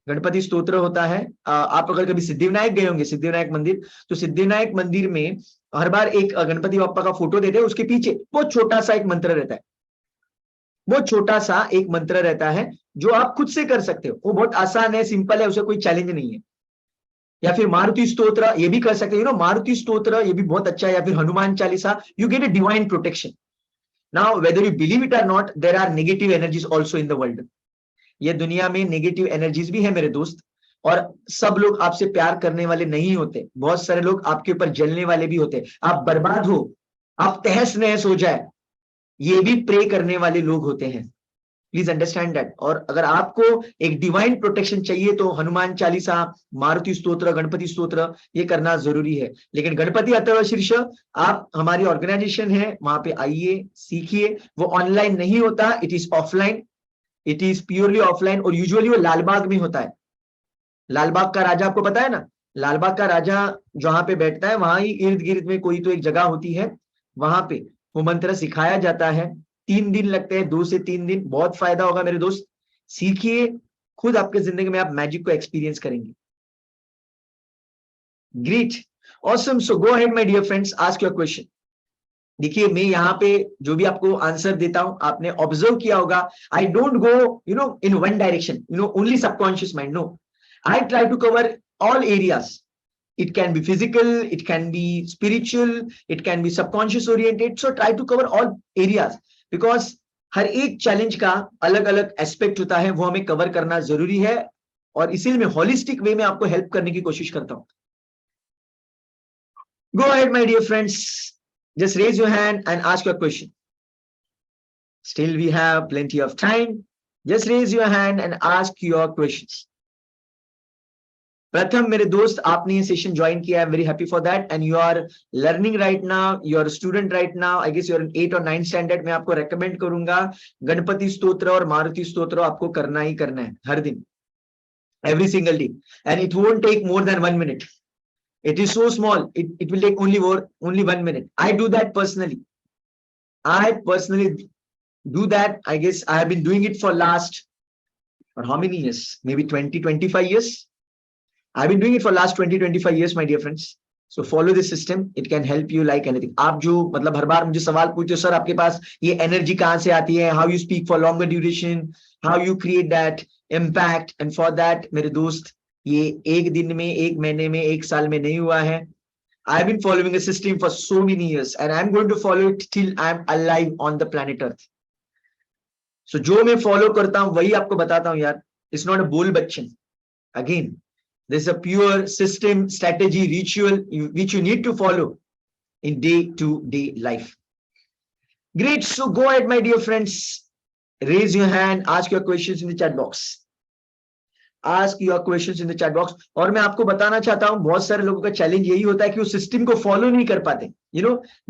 गणपति स्तोत्र होता है। आप अगर कभी सिद्धिविनायक गए होंगे, सिद्धिविनायक मंदिर, तो सिद्धिविनायक मंदिर में हर बार एक गणपति बाप्पा का फोटो देते हैं, उसके पीछे बहुत छोटा सा एक मंत्र रहता है, बहुत छोटा सा एक मंत्र रहता है जो आप खुद से कर सकते हो, वो बहुत आसान है, सिंपल है, उसे कोई चैलेंज नहीं है। या फिर मारुति स्तोत्र ये भी कर सकते हो, मारुति स्तोत्र ये भी बहुत अच्छा है, या फिर Hanuman Chalisa, you get a divine protection. Now whether you believe it or not, there are negative energies also in the world. ये दुनिया में नेगेटिव एनर्जीज भी है मेरे दोस्त, और सब लोग आपसे प्यार करने वाले नहीं होते, बहुत सारे लोग आपके ऊपर जलने वाले भी होते। आप बर्बाद हो, आप तहस नहस हो जाए, ये भी प्रे करने वाले लोग होते हैं, प्लीज अंडरस्टैंड दैट। और अगर आपको एक डिवाइन प्रोटेक्शन चाहिए तो हनुमान चालीसा, मारुति स्तोत्र, गणपति स्तोत्र ये करना जरूरी है। लेकिन गणपति अथर्व शीर्ष आप, हमारी ऑर्गेनाइजेशन है, वहां पे आइए, सीखिए। वो ऑनलाइन नहीं होता, it is offline, it is purely offline, और यूजुअली वो लालबाग में होता है। लालबाग का राजा आपको पता है ना, लालबाग का राजा जहां पे बैठता है वहां ही इर्द गिर्द में कोई तो एक जगह होती है, वहां पे वो मंत्र सिखाया जाता है। 3 दिन लगते हैं, 2 से 3 दिन, बहुत फायदा होगा मेरे दोस्त, सीखिए, खुद आपके जिंदगी में आप मैजिक को एक्सपीरियंस करेंगे। Great, awesome. So go ahead my dear friends, ask your question. देखिए मैं यहाँ पे जो भी आपको आंसर देता हूं, आपने ऑब्जर्व किया होगा, I don't go in one direction, only subconscious mind, no, I try to cover all areas. It can be physical, it can be spiritual, it can be subconscious oriented. So try to cover all areas, because हर एक challenge का अलग अलग aspect होता है, वो हमें cover करना जरूरी है, और इसीलिए मैं होलिस्टिक वे में आपको हेल्प करने की कोशिश करता हूं। Go ahead, my dear friends. Just raise your hand and ask your question. Still we have plenty of time. Just raise your hand and ask your questions. प्रथम मेरे दोस्त, आपने ये सेशन ज्वाइन किया, I am very happy for that, and you are learning right now, you are student right now, I guess you are in 8 और 9 standard. मैं आपको recommend करूंगा गणपति स्तोत्र और मारुति स्तोत्र आपको करना ही करना है हर दिन, every single day, and it won't take more than 1 minute. It is so small, it will take only 1 minute. I do that personally. I personally do that. I guess I have been doing it for last, for how many years? Maybe 20-25 years. I've been doing it for last 20-25 years, my dear friends. So follow this system. It can help you like anything. आप जो मतलब हर बार मुझे सवाल पूछते हो, sir आपके पास ये energy कहाँ से आती है? How you speak for longer duration? How you create that impact? And for that, मेरे दोस्त, ये एक दिन में, एक महीने में, एक साल में नहीं हुआ है. I've been following a system for so many years, and I'm going to follow it till I'm alive on the planet Earth. So जो मैं follow करता हूँ वही आपको बताता हूँ यार. It's not a बोल Bachchan. Again, there's a pure system, strategy, ritual which you need to follow in day-to-day life. Great. So go ahead, my dear friends. Raise your hand. Ask your questions in the chat box. Ask your questions in the chat box. और मैं आपको बताना चाहता हूँ, बहुत सारे लोगों का चैलेंज यही होता है कि वो सिस्टम को फॉलो नहीं कर पाते.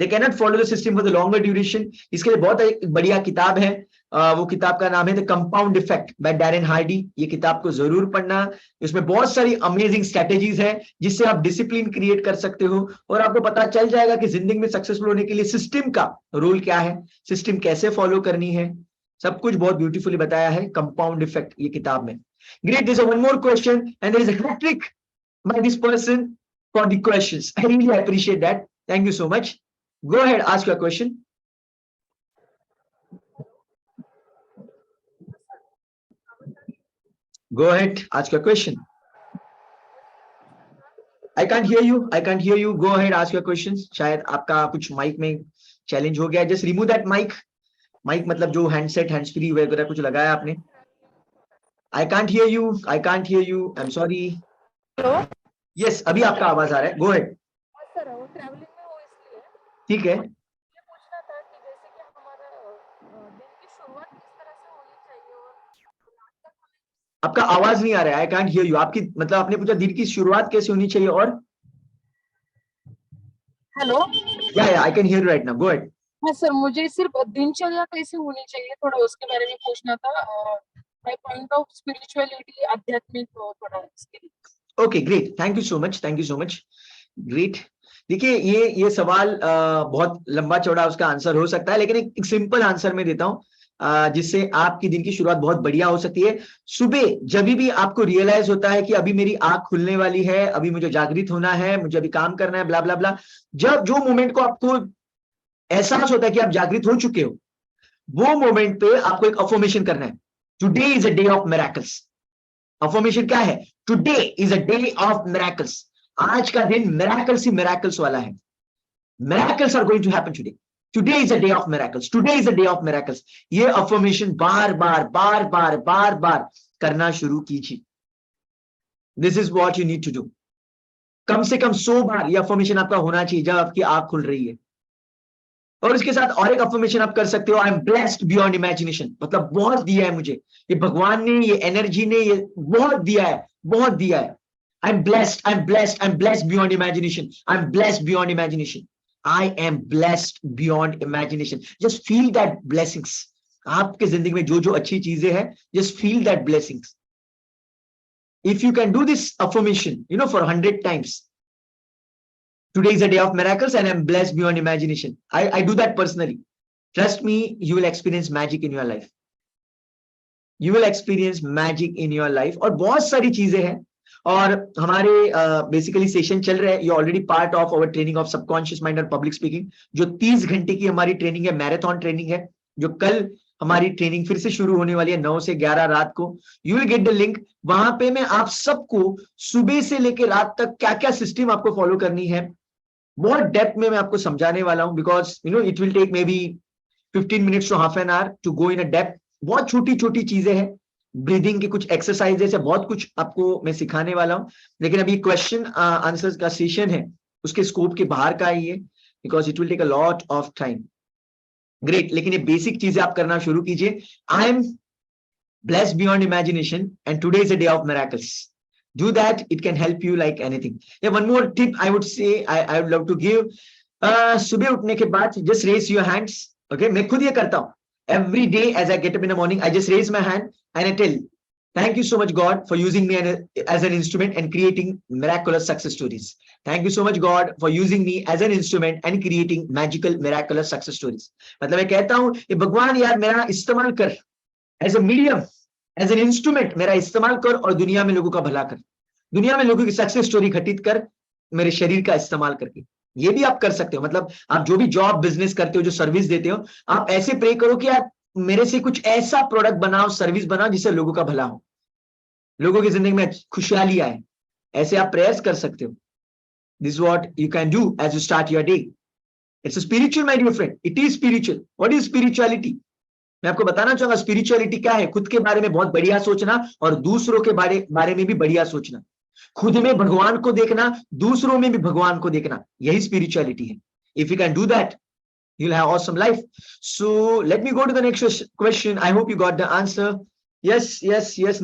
They cannot follow the system for the longer duration. इसके लिए बहुत एक बढ़िया किताब है. वो किताब का नाम है the compound effect by Darren Hardy. ये किताब को जरूर पढ़ना. इसमें बहुत सारी अमेजिंग स्ट्रेटेजीज है जिससे आप डिसिप्लिन क्रिएट कर सकते हो, और आपको पता चल जाएगा कि जिंदगी में सक्सेसफुल होने के लिए सिस्टम का रोल क्या है, सिस्टम कैसे फॉलो करनी है. सब कुछ बहुत ब्यूटीफुली बताया है कंपाउंड इफेक्ट ये किताब में. Great. There's one more question, and there is a hat trick by this person for the questions. I really appreciate that. Thank you so much. Go ahead, ask your question. Go ahead, ask your question. I can't hear you. I can't hear you. Go ahead, ask your questions. शायद आपका कुछ mic में challenge हो गया. Just remove that mic. Mic मतलब जो handset hands free वगैरह कुछ लगाया आपने? I can't hear you, I can't hear you, I am sorry. Hello yes, अभी आपका आवाज आ रहा है, गो अहेड। सर, वो ट्रैवलिंग में हो इसलिए ठीक है, ये पूछना था कि जैसे कि हमारा दिन की शुरुआत किस तरह से होनी चाहिए और रात तक हमें आपका आवाज नहीं आ रहा है, आई कांट हियर यू। आपकी मतलब आपने पूछा दिन की शुरुआत कैसे होनी चाहिए और? हेलो या I can hear you right now, go ahead. हाँ सर, मुझे सिर्फ दिनचर्या कैसे होनी चाहिए थोड़ा उसके बारे में पूछना था। माय पॉइंट ऑफ स्पिरिचुअलिटी, आध्यात्मिक थोड़ा इसके लिए। Okay great, thank you so much, thank you so much, great. देखिए ये सवाल बहुत लंबा चौड़ा उसका आंसर हो सकता है, लेकिन एक सिंपल आंसर मैं देता हूं जिससे आपकी दिन की शुरुआत बहुत बढ़िया हो सकती है। सुबह जब भी आपको रियलाइज होता है कि अभी मेरी आंख खुलने वाली है, अभी मुझे जागृत होना है, मुझे अभी काम करना है, ब्ला ब्ला ब्ला, जब जो मोमेंट को आपको एहसास होता है कि आप जागृत हो चुके हो, वो मोमेंट पे आपको एक अफर्मेशन करना है, today is a day of miracles. Affirmation क्या है? Today is a day of miracles. आज का दिन मिरेकल्स ही मिरेकल्स वाला है। Miracles are going to happen today. Today is a day of miracles, today is a day of miracles. ये affirmation बार बार बार बार बार बार करना शुरू कीजिए। This is what you need to do. कम से कम 100 बार ये अफर्मेशन आपका होना चाहिए जब आपकी आंख खुल रही है। और इसके साथ और एक अफर्मेशन आप कर सकते हो, I am blessed beyond imagination. मतलब बहुत दिया है मुझे, ये भगवान ने, ये एनर्जी ने, ये बहुत दिया है, बहुत दिया है। I am blessed, I am blessed, I am blessed beyond imagination, I am blessed beyond imagination, I am blessed beyond imagination. Just feel that blessings. आपके जिंदगी में जो जो अच्छी चीजें हैं, just feel that blessings. If you can do this affirmation for 100 times, today is a day of miracles and I'm blessed beyond imagination. I do that personally. Trust me, you will experience magic in your life. You will experience magic in your life. और बहुत सारी चीजें हैं, और हमारे basically session चल रहे हैं। ये already part of our training of subconscious mind और पब्लिक स्पीकिंग, जो 30 घंटे की हमारी ट्रेनिंग है, मैराथन ट्रेनिंग है, जो कल हमारी ट्रेनिंग फिर से शुरू होने वाली है 9 से 11 रात को। You will get the link. वहां पे मैं आप सबको सुबह से लेकर रात तक क्या क्या सिस्टम आपको फॉलो करनी है, बहुत डेप्थ में मैं आपको समझाने वाला हूं। Because it will take may be 15 minutes to half an hour to go in a depth। बहुत छोटी छोटी चीजें हैं, ब्रीदिंग की कुछ एक्सरसाइजेस है, बहुत कुछ आपको मैं सिखाने वाला हूं। लेकिन अभी क्वेश्चन आंसर का सेशन है, उसके स्कोप के बाहर का ही है, because it will take a lot of time. Great, लेकिन ये बेसिक चीजें आप करना शुरू कीजिए। I am blessed beyond imagination and today is a day of miracles. Do that, it can help you like anything. Yeah, one more tip I would say, I would love to give. सुबह उठने के बाद just raise your hands. Okay, मैं खुद ये करता हूँ every day as I get up in the morning. I just raise my hand and I tell, thank you so much God for using me as an instrument and creating miraculous success stories. Thank you so much God for using me as an instrument and creating magical miraculous success stories. मतलब मैं कहता हूँ ये भगवान यार मेरा इस्तेमाल कर, as a medium, as an instrument मेरा इस्तेमाल कर और दुनिया में लोगों का भला कर, दुनिया में लोगों की सक्सेस स्टोरी घटित कर मेरे शरीर का इस्तेमाल करके। ये भी आप कर सकते हो। मतलब आप जो भी जॉब बिजनेस करते हो, जो सर्विस देते हो, आप ऐसे प्रे करो कि यार मेरे से कुछ ऐसा प्रोडक्ट बनाओ, सर्विस बनाओ जिससे लोगों का भला हो, लोगों की जिंदगी में खुशहाली आए। ऐसे आप प्रेयर्स कर सकते हो। This what you can do as you start your day. It's spiritual my dear friend, it is spiritual. What is spirituality? मैं आपको बताना चाहूंगा स्पिरिचुअलिटी क्या है। खुद के बारे में बहुत बढ़िया सोचना और दूसरों के बारे में भी बढ़िया सोचना। खुद में भगवान को देखना, दूसरों में भी भगवान को देखना, यही स्पिरिचुअलिटी है। If you can do that, you'll have awesome life. So let me go to the next question. I hope you got the answer. Yes,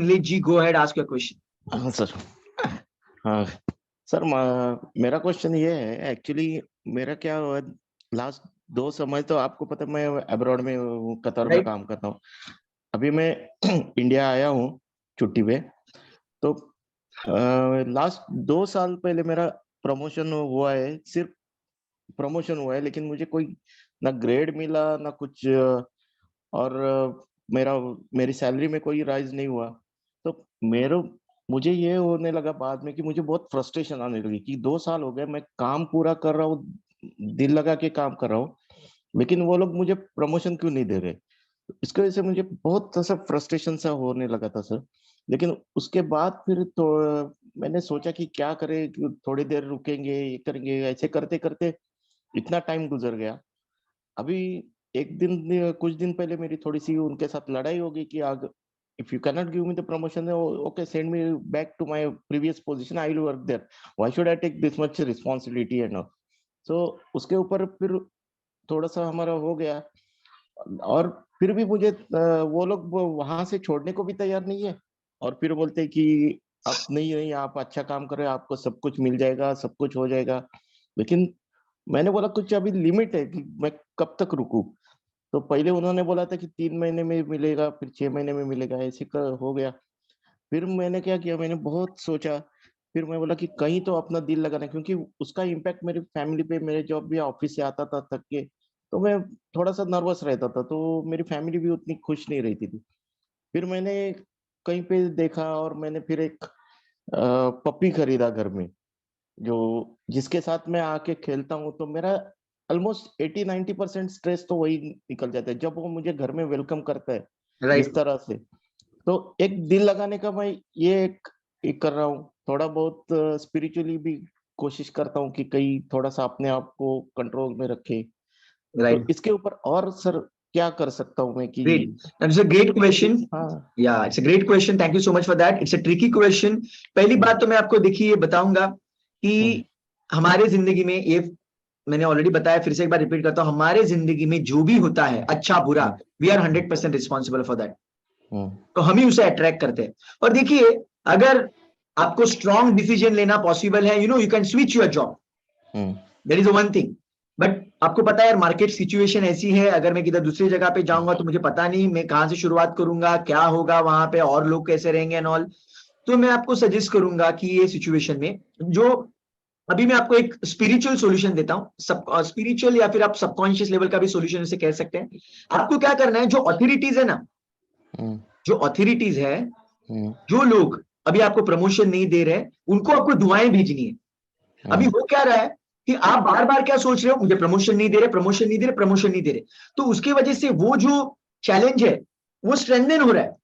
Nilesh ji, go ahead, ask your question. हाँ sir. हाँ sir, मेरा question ये है actually, मेरा क्या हुआ last 2 समय तो आपको पता मैं अब्रॉड में कतर में Right. काम करता हूँ। अभी मैं इंडिया आया हूँ छुट्टी पे, तो लास्ट 2 साल पहले मेरा प्रमोशन हुआ है, सिर्फ प्रमोशन हुआ है, लेकिन मुझे कोई ना ग्रेड मिला ना कुछ, और मेरी सैलरी में कोई राइज नहीं हुआ। तो मुझे ये होने लगा बाद में कि मुझे बहुत फ्रस्ट्रेशन आने लगी कि 2 साल हो गए मैं काम पूरा कर रहा हूँ, दिल लगा के काम कर रहा हूँ, लेकिन वो लोग मुझे प्रमोशन क्यों नहीं दे रहे। इसकी वजह से मुझे बहुत ऐसा फ्रस्ट्रेशन सा होने लगा था सर। लेकिन उसके बाद फिर तो मैंने सोचा कि क्या करें, कि थोड़ी देर रुकेंगे, ये करेंगे, ऐसे करते करते इतना टाइम गुजर गया। अभी एक दिन कुछ दिन पहले मेरी थोड़ी सी उनके साथ लड़ाई हो गई कि अगर if you cannot give me the promotion, okay send me back to my previous position, I will work there, why should I take this much responsibility and all. So उसके ऊपर फिर थोड़ा सा हमारा हो गया, और फिर भी मुझे वो लोग वहां से छोड़ने को भी तैयार नहीं है, और फिर बोलते हैं कि आप नहीं नहीं आप अच्छा काम कर रहे हो, आपको सब कुछ मिल जाएगा, सब कुछ हो जाएगा। लेकिन मैंने बोला कुछ अभी लिमिट है कि मैं कब तक रुकूं। तो पहले उन्होंने बोला था कि 3 महीने में मिलेगा, फिर 6 महीने में मिलेगा, ऐसे हो गया। फिर मैंने क्या किया, मैंने बहुत सोचा, फिर मैं बोला कि कहीं तो अपना दिल लगाना, क्योंकि उसका इम्पैक्ट मेरी फैमिली पे, मेरे जॉब भी ऑफिस से आता था थक के, तो मैं थोड़ा सा नर्वस रहता था, तो मेरी फैमिली भी उतनी खुश नहीं रहती थी। फिर मैंने कहीं पे देखा, और मैंने फिर एक पपी खरीदा घर में, जो जिसके साथ मैं आके खेलता हूँ, तो मेरा ऑलमोस्ट 80-90% स्ट्रेस तो वही निकल जाता है, जब वो मुझे घर में वेलकम करता है राइट। जिस तरह से। तो एक दिल लगाने का मैं ये एक कर रहा हूँ, थोड़ा बहुत स्पिरिचुअली भी कोशिश करता हूँ कि कहीं थोड़ा सा अपने आप को कंट्रोल में रखे। तो राइट, इसके ऊपर और सर क्या कर सकता हूँ मैं कि great. That's a great question. हाँ Yeah, it's a great question. Thank you so much for that. It's a tricky question. पहली बात तो मैं आपको देखिए बताऊंगा कि हमारे जिंदगी में ये मैंने ऑलरेडी बताया, फिर से एक बार रिपीट करता हूँ, हमारे जिंदगी में जो भी होता है अच्छा बुरा, we are 100% responsible for that. तो हम ही उसे अट्रैक्ट करते हैं। और देखिए, अगर आपको स्ट्रॉन्ग डिसीजन लेना पॉसिबल है, you can switch your job, that is one thing. But आपको पता है मार्केट सिचुएशन ऐसी है, अगर मैं किधर दूसरी जगह पे जाऊंगा तो मुझे पता नहीं मैं कहां से शुरुआत करूंगा, क्या होगा वहां पे, और लोग कैसे रहेंगे एंड ऑल। तो मैं आपको सजेस्ट करूंगा कि ये सिचुएशन में जो अभी मैं आपको एक स्पिरिचुअल सॉल्यूशन देता हूं, स्पिरिचुअल या फिर आप सबकॉन्शियस लेवल का भी सॉल्यूशन इसे कह सकते हैं। आपको क्या करना है, जो अथॉरिटीज है ना, जो अथॉरिटीज है, जो लोग अभी आपको प्रमोशन नहीं दे रहे, उनको आपको दुआएं भेजनी है। अभी हो क्या रहा है कि आप बार बार क्या सोच रहे हो, मुझे प्रमोशन नहीं दे रहे, प्रमोशन नहीं दे रहे, प्रमोशन नहीं दे रहे, तो उसकी वजह से वो जो चैलेंज है वो स्ट्रेंथन हो रहा है।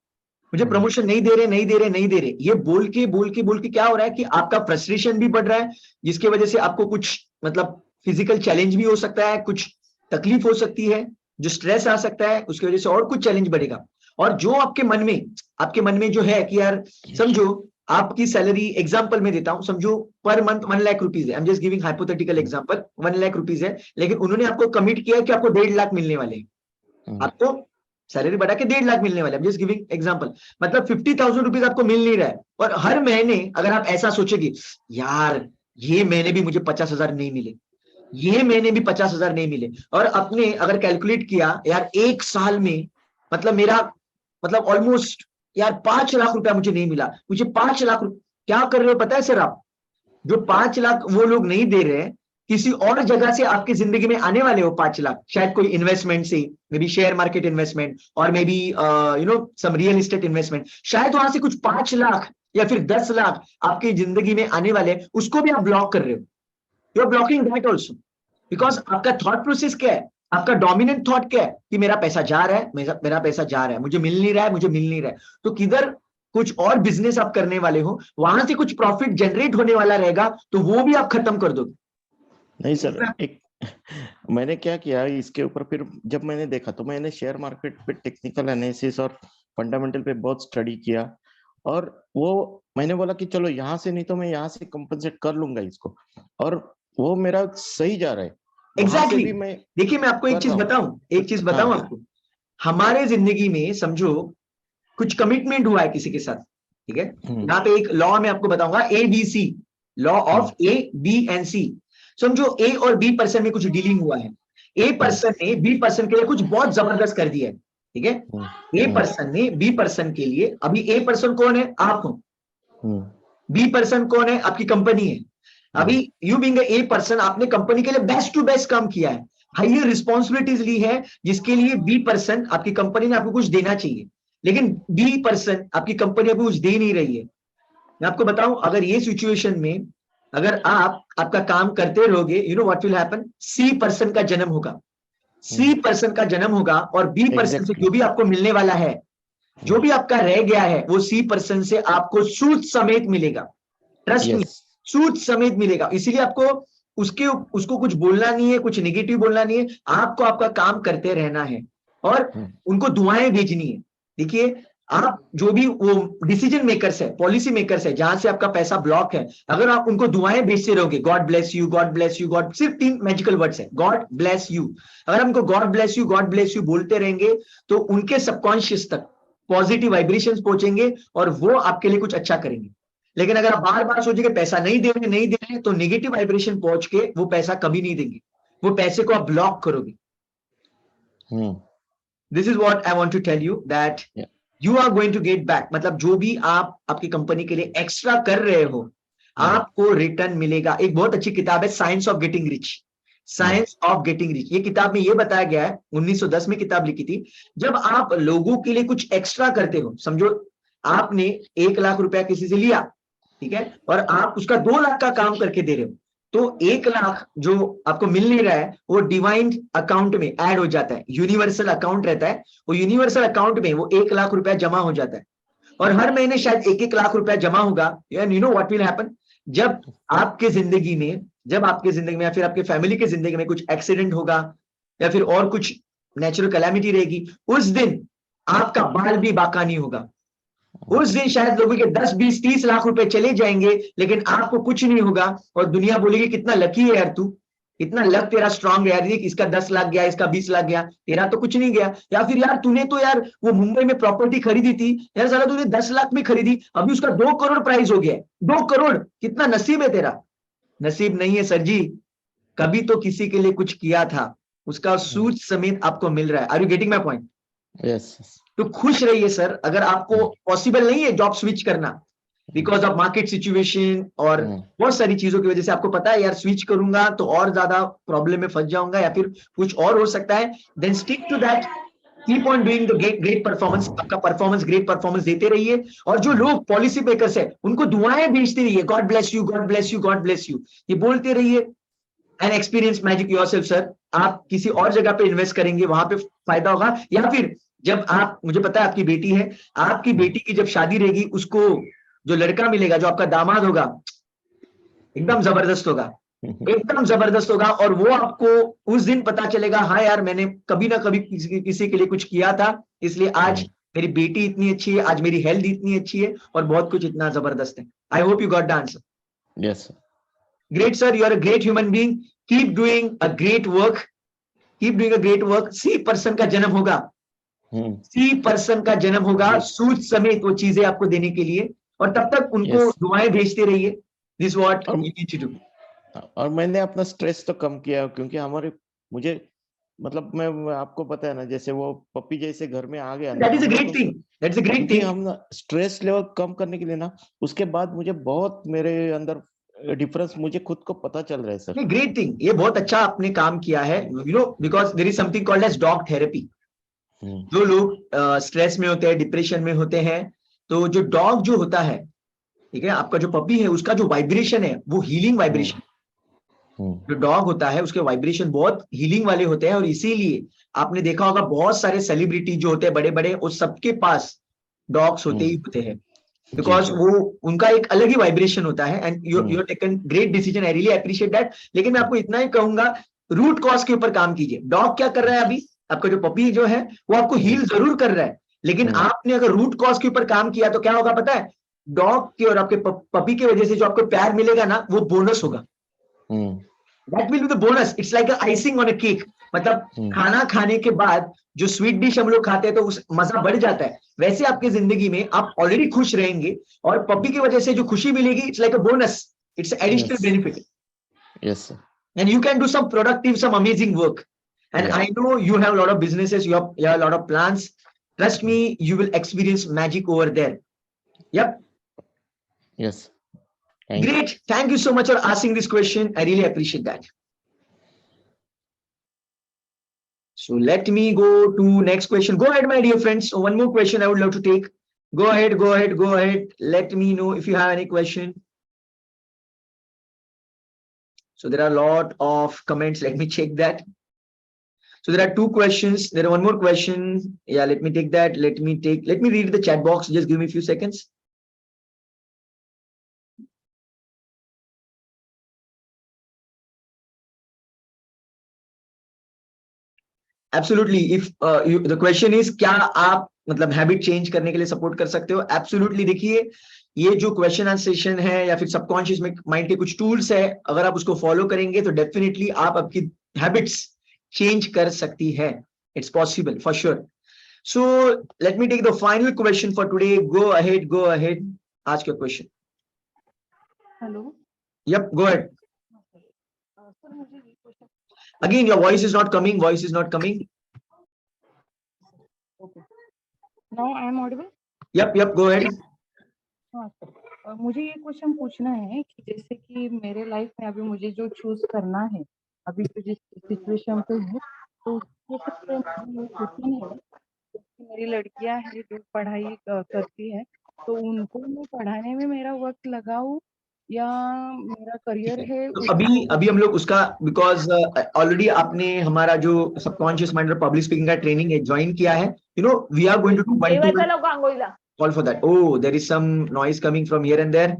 मुझे प्रमोशन नहीं दे रहे, नहीं दे रहे, नहीं दे रहे, ये बोल के क्या हो रहा है कि आपका फ्रस्ट्रेशन भी बढ़ रहा है, जिसकी वजह से आपको कुछ मतलब फिजिकल चैलेंज भी हो सकता है, कुछ तकलीफ हो सकती है, जो स्ट्रेस आ सकता है, उसकी वजह से और कुछ चैलेंज बढ़ेगा। और जो आपके मन में जो है कि यार समझो आपकी सैलरी, एग्जांपल में देता हूं, समझो पर मंथ 1 लाख रुपीज है, I am just giving hypothetical example, 1 lakh rupees है, लेकिन उन्होंने आपको कमिट किया है कि आपको 1.5 लाख मिलने वाले हैं, आपको सैलरी बढ़ा के 1.5 लाख मिलने वाले, जस्ट गिविंग एग्जांपल, मतलब 50,000 रुपीज आपको मिल नहीं रहा है। और हर महीने अगर आप ऐसा सोचेगी, यार ये महीने भी मुझे 50,000 नहीं मिले, ये महीने भी 50,000 नहीं मिले, और अपने अगर कैलकुलेट किया यार एक साल में मतलब मेरा मतलब ऑलमोस्ट यार 5 लाख रुपया मुझे नहीं मिला, मुझे 5 लाख क्या कर रहे हो पता है सर आप, जो 5 लाख वो लोग नहीं दे रहे हैं, किसी और जगह से आपकी जिंदगी में आने वाले हो 5 लाख, शायद कोई इन्वेस्टमेंट से, maybe share market investment, और maybe some real estate investment, शायद वहां से कुछ 5 लाख या फिर 10 लाख आपकी जिंदगी में आने वाले, उसको भी आप ब्लॉक कर रहे हो। You are blocking that also, because आपका थॉट प्रोसेस क्या है, आपका डोमिनेंट थॉट क्या है कि मेरा पैसा जा रहा है, मेरा पैसा जा रहा है, मुझे मिल नहीं रहा है, मुझे मिल नहीं रहा है। तो किधर कुछ और बिजनेस आप करने वाले हो, वहां से कुछ प्रॉफिट जनरेट होने वाला रहेगा, तो वो भी आप खत्म कर दोगे। नहीं सर, एक मैंने क्या किया इसके ऊपर, फिर जब मैंने देखा तो मैंने शेयर मार्केट पे टेक्निकल एनालिसिस और फंडामेंटल पे बहुत स्टडी किया, और वो मैंने बोला कि चलो यहाँ से नहीं तो मैं यहाँ से कंपनसेट कर लूंगा इसको, और वो मेरा सही जा रहा है। एग्जैक्टली मैं देखिए, मैं आपको एक चीज बताऊं, आपको हमारे जिंदगी में समझो कुछ कमिटमेंट हुआ है किसी के साथ, ठीक है, यहाँ पे एक लॉ में आपको बताऊंगा, ABC, law of A, B and C। समझो A और B पर्सन में कुछ डीलिंग हुआ है, A पर्सन ने B पर्सन के लिए कुछ बहुत जबरदस्त कर दिया है, ठीक है, A पर्सन ने B पर्सन के लिए, अभी A पर्सन कौन है, आप हो, B पर्सन कौन है, आपकी कंपनी है। अभी यू बीइंग ए पर्सन, आपने कंपनी के लिए बेस्ट टू बेस्ट काम किया है, हाईयर रिस्पॉन्सिबिलिटीज ली है, जिसके लिए B पर्सन, आपकी कंपनी ने आपको कुछ देना चाहिए, लेकिन B पर्सन, आपकी कंपनी आपको कुछ दे नहीं रही है। मैं आपको बताऊं, अगर ये सिचुएशन में अगर आप आपका काम करते रहोगे, you know what will happen, C person का जन्म होगा, C पर्सन का जन्म होगा, और B पर्सन से जो भी आपको मिलने वाला है, जो भी आपका रह गया है, वो C पर्सन से आपको सूद समेत मिलेगा, ट्रस्ट मी, सूद समेत मिलेगा। इसीलिए आपको उसको कुछ बोलना नहीं है, कुछ नेगेटिव बोलना नहीं है, आपको आपका काम करते रहना है और उनको दुआएं भेजनी है। देखिए, आप जो भी वो डिसीजन मेकर्स है, पॉलिसी मेकर्स है, जहां से आपका पैसा ब्लॉक है, अगर आप उनको दुआएं भेजते रहोगे, God bless you, God bless you, God, सिर्फ 3 मैजिकल वर्ड्स है, गॉड ब्लेस यू, अगर हम उनको God bless you, God bless you बोलते रहेंगे तो उनके सबकॉन्शियस तक पॉजिटिव वाइब्रेशंस पहुंचेंगे और वो आपके लिए कुछ अच्छा करेंगे। लेकिन अगर आप बार बार सोचेंगे पैसा नहीं दे रहे तो नेगेटिव वाइब्रेशन पहुंच के वो पैसा कभी नहीं देंगे, वो पैसे को आप ब्लॉक करोगे। This is what I want to tell you that you are going to get back, मतलब जो भी आप आपकी कंपनी के लिए एक्स्ट्रा कर रहे हो आपको रिटर्न मिलेगा। एक बहुत अच्छी किताब है science of getting rich, science of getting rich. ये किताब में ये बताया गया है, 1910 में किताब लिखी थी, जब आप लोगों के लिए कुछ एक्स्ट्रा करते हो, समझो आपने 1 लाख रुपया किसी से लिया, ठीक है, और आप उसका 2 लाख का काम करके दे रहे हो, तो 1 लाख जो आपको मिल नहीं रहा है वो डिवाइन अकाउंट में ऐड हो जाता है, यूनिवर्सल अकाउंट रहता है, वो यूनिवर्सल अकाउंट में वो 1 लाख रुपया जमा हो जाता है और हर महीने शायद 1-1 लाख रुपया जमा होगा। And you know what will happen, जब आपके जिंदगी में या फिर आपके फैमिली की जिंदगी में कुछ एक्सीडेंट होगा या फिर और कुछ नेचुरल कैलामिटी रहेगी, उस दिन आपका बाल भी बाका नहीं होगा, उस दिन शायद लोगों के 10-20-30 लाख रुपए चले जाएंगे लेकिन आपको कुछ नहीं होगा और दुनिया बोलेगी कितना लकी है यार तू, इतना लक तेरा स्ट्रांग है यार, इसका 10 लाख गया, इसका 20 लाख गया, तेरा तो कुछ नहीं गया। या फिर यार तूने तो यार वो मुंबई में प्रॉपर्टी खरीदी थी यार, साला तूने 10 लाख में खरीदी, अभी उसका 2 करोड़ प्राइस हो गया है, 2 करोड़, कितना नसीब है तेरा। नसीब नहीं है सर जी, कभी तो किसी के लिए कुछ किया था, उसका सूद समेत आपको मिल रहा है। Are you getting my point? Yes. तो खुश रहिए सर, अगर आपको पॉसिबल नहीं है जॉब स्विच करना बिकॉज ऑफ मार्केट सिचुएशन और बहुत सारी चीजों की वजह से, आपको पता है यार स्विच करूंगा तो और ज्यादा प्रॉब्लम में फंस जाऊंगा या फिर कुछ और हो सकता है, then stick to that, keep on doing the great performance, आपका परफॉर्मेंस ग्रेट परफॉर्मेंस देते रहिए। और जो लोग पॉलिसी मेकर्स है उनको दुआएं भेजते रहिए, God bless you, God bless you, God bless you, ये बोलते रहिए and experience magic yourself sir. आप किसी और जगह पे इन्वेस्ट करेंगे वहां पे फायदा होगा, या फिर जब आप, मुझे पता है आपकी बेटी है, आपकी बेटी की जब शादी रहेगी उसको जो लड़का मिलेगा, जो आपका दामाद होगा, एकदम जबरदस्त होगा, एकदम जबरदस्त होगा, और वो आपको उस दिन पता चलेगा हाँ यार मैंने कभी ना कभी किसी के लिए कुछ किया था, इसलिए आज मेरी बेटी इतनी अच्छी है, आज मेरी हेल्थ इतनी अच्छी है और बहुत कुछ इतना जबरदस्त है। I hope you got the answer. Yes great sir, you are a great human being, keep doing a great work, keep doing a great work. सी पर्सन का जन्म होगा, सी पर्सन का जन्म होगा सूद समेत वो चीजें आपको देने के लिए, और तब तक उनको दुआएं भेजते रहिए। This what you need to do. और मैंने अपना स्ट्रेस तो कम किया, क्योंकि हमारे, मुझे मतलब मैं आपको पता है ना, जैसे वो पपी जैसे घर में आ गया ना, that is a great thing, that's a great thing. हम ना स्ट्रेस लेवल कम करने के लिए ना, उसके बाद मुझे बहुत मेरे अंदर डिफरेंस मुझे खुद को पता चल रहा है सर। ग्रेट थिंग, ये बहुत अच्छा आपने काम किया है, you know, because there is something called as dog therapy. जो लोग स्ट्रेस में होते हैं, डिप्रेशन में होते हैं, तो जो डॉग जो होता है, ठीक है, आपका जो पपी है उसका जो वाइब्रेशन है वो हीलिंग वाइब्रेशन, जो डॉग होता है उसके वाइब्रेशन बहुत हीलिंग वाले होते हैं, और इसीलिए आपने देखा होगा बहुत सारे सेलिब्रिटी जो होते हैं बड़े बड़े, उस सबके पास डॉग्स होते ही होते हैं, बिकॉज वो उनका एक अलग ही वाइब्रेशन होता है। And you have taken great decision, I really appreciate that. लेकिन मैं आपको इतना ही कहूंगा, रूट कॉज के ऊपर काम कीजिए। डॉग क्या कर रहा है अभी, आपका जो पपी जो है वो आपको हील जरूर कर रहा है, लेकिन आपने अगर रूट कॉज के ऊपर काम किया तो क्या होगा पता है, डॉग के और आपके पपी की वजह से जो आपको प्यार मिलेगा ना वो बोनस होगा, that will be the bonus. It's like icing on a cake, मतलब खाना खाने के बाद जो स्वीट डिश हम लोग खाते हैं तो उस मजा बढ़ जाता है, वैसे आपकी जिंदगी में आप ऑलरेडी खुश रहेंगे और पपी की वजह से जो खुशी मिलेगी, it's like a bonus, it's additional benefit. Yes sir. And you can do some productive, some amazing work, and I know you have lot of businesses, you have lot of plans, trust me you will experience magic over there. Yup, yes, great, thank you so much for asking this question, I really appreciate that. So let me go to next question. Go ahead my dear friends, so one more question I would love to take. Go ahead, go ahead, go ahead, let me know if you have any question. So there are a lot of comments, let me check that. So there are 2 questions, there are one more question. Yeah, let me take that, let me read the chat box, just give me a few seconds. Absolutely if the question is क्या आप मतलब habit change करने के लिए support कर सकते हो, absolutely. देखिए ये जो क्वेश्चन आंसर सेशन है या फिर सबकॉन्शियस माइंड के कुछ टूल्स है, अगर आप उसको फॉलो करेंगे तो डेफिनेटली आप आपकी हैबिट्स चेंज कर सकती है। It's possible for sure. So let me take the final question for today. Go ahead, ask your question. Hello. Yup, go ahead. Sir मुझे ये question, again your voice is not coming. Okay, now I am audible. Yup, go ahead. हाँ sir, मुझे ये question पूछना है कि जैसे कि मेरे लाइफ में अभी मुझे जो चूज करना है, अभी तो जिस सिचुएशन पे हूँ, तो उसके लिए मुझे ये क्वेश्चन है कि मेरी लड़कियां हैं जो पढ़ाई करती है, तो उनको मैं पढ़ाने में मेरा वक्त लगाऊं या मेरा करियर है तो उसको। अभी हम लोग उसका, बिकॉज ऑलरेडी आपने हमारा जो सबकॉन्शियस माइंड और पब्लिक स्पीकिंग का ट्रेनिंग है ज्वाइन किया है, you know we are going to do 1 to 1 चलो गांगुईला। call for that. Oh, there is some noise coming from here and there.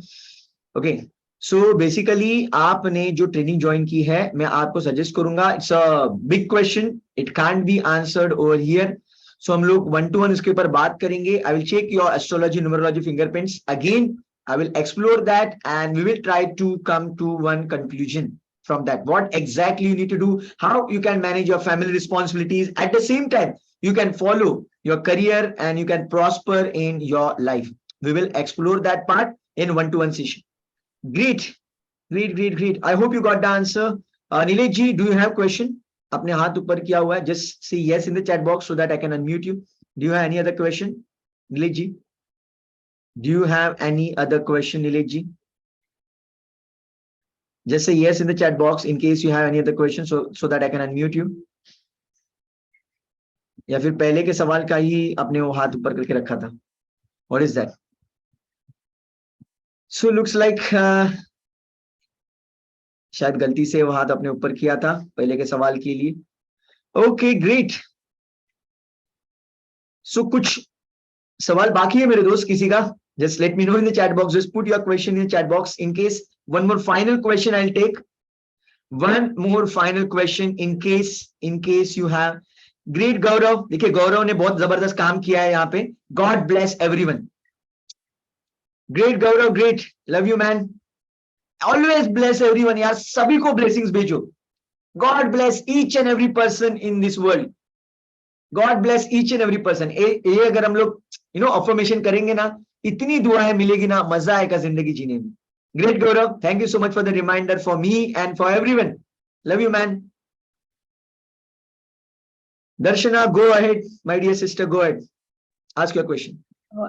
Okay. So basically आपने जो ट्रेनिंग ज्वाइन की है, मैं आपको सजेस्ट करूंगा, it's a big question, it can't be answered over here. So हम लोग 1 to 1 इसके ऊपर बात करेंगे। I will check your astrology, numerology, fingerprints again. I will explore that and we will try to come to one conclusion from that. What exactly you need to do, how you can manage your family responsibilities. At the same time, you can follow your career and you can prosper in your life. We will explore that part in 1 to 1 session. Great. I hope you got the answer. Nilesh ji, do you have question? अपने हाथ ऊपर किया हुआ है. Just say yes in the chat box so that I can unmute you. Do you have any other question, Nilesh ji? Do you have any other question, Nilesh ji? Just say yes in the chat box in case you have any other question, so that I can unmute you. या फिर पहले के सवाल का ही आपने वो हाथ ऊपर करके रखा था? What is that? So looks like शायद गलती से वो हाथ अपने ऊपर किया था पहले के सवाल के लिए. Okay, great. So कुछ सवाल बाकी है मेरे दोस्त किसी का? Just let me know in the chat box. Just put your question in the chat box. In case one more final question, I'll take one more final question in case you have. Great गौरव. देखिए गौरव ने बहुत जबरदस्त काम किया है यहाँ पे. God bless everyone. Great Gaurav, great. Love you man. Always bless everyone यार. सभी को blessings भेजो. God bless each and every person in this world. God bless each and every person. ये अगर हम लोग affirmation करेंगे ना, इतनी दुआएं मिलेगी ना, मजा आएगा जिंदगी जीने में. Great Gaurav, thank you so much for the reminder for me and for everyone. Love you man. Darshana, go ahead, my dear sister, go ahead. Ask your question.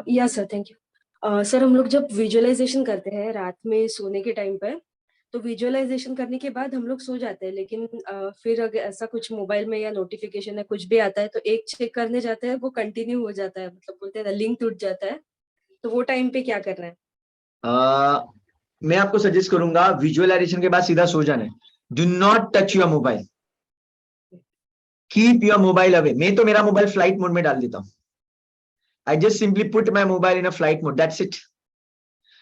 या सर, थैंक यू सर। हम लोग जब visualisation करते हैं रात में सोने के टाइम पर, तो विजुअलाइजेशन करने के बाद हम लोग सो जाते हैं, लेकिन फिर अगर ऐसा कुछ मोबाइल में या नोटिफिकेशन या कुछ भी आता है तो एक चेक करने जाते हैं, वो कंटिन्यू हो जाता है, मतलब बोलते हैं ना लिंक टूट जाता है, तो वो टाइम पे क्या करना है? मैं आपको सजेस्ट करूंगा विजुअलाइजेशन के बाद सीधा सो जाना है. Do not touch your mobile, keep your mobile away. मैं तो मेरा मोबाइल फ्लाइट मोड में डाल देता हूं. I just simply put my mobile in a flight mode, that's it.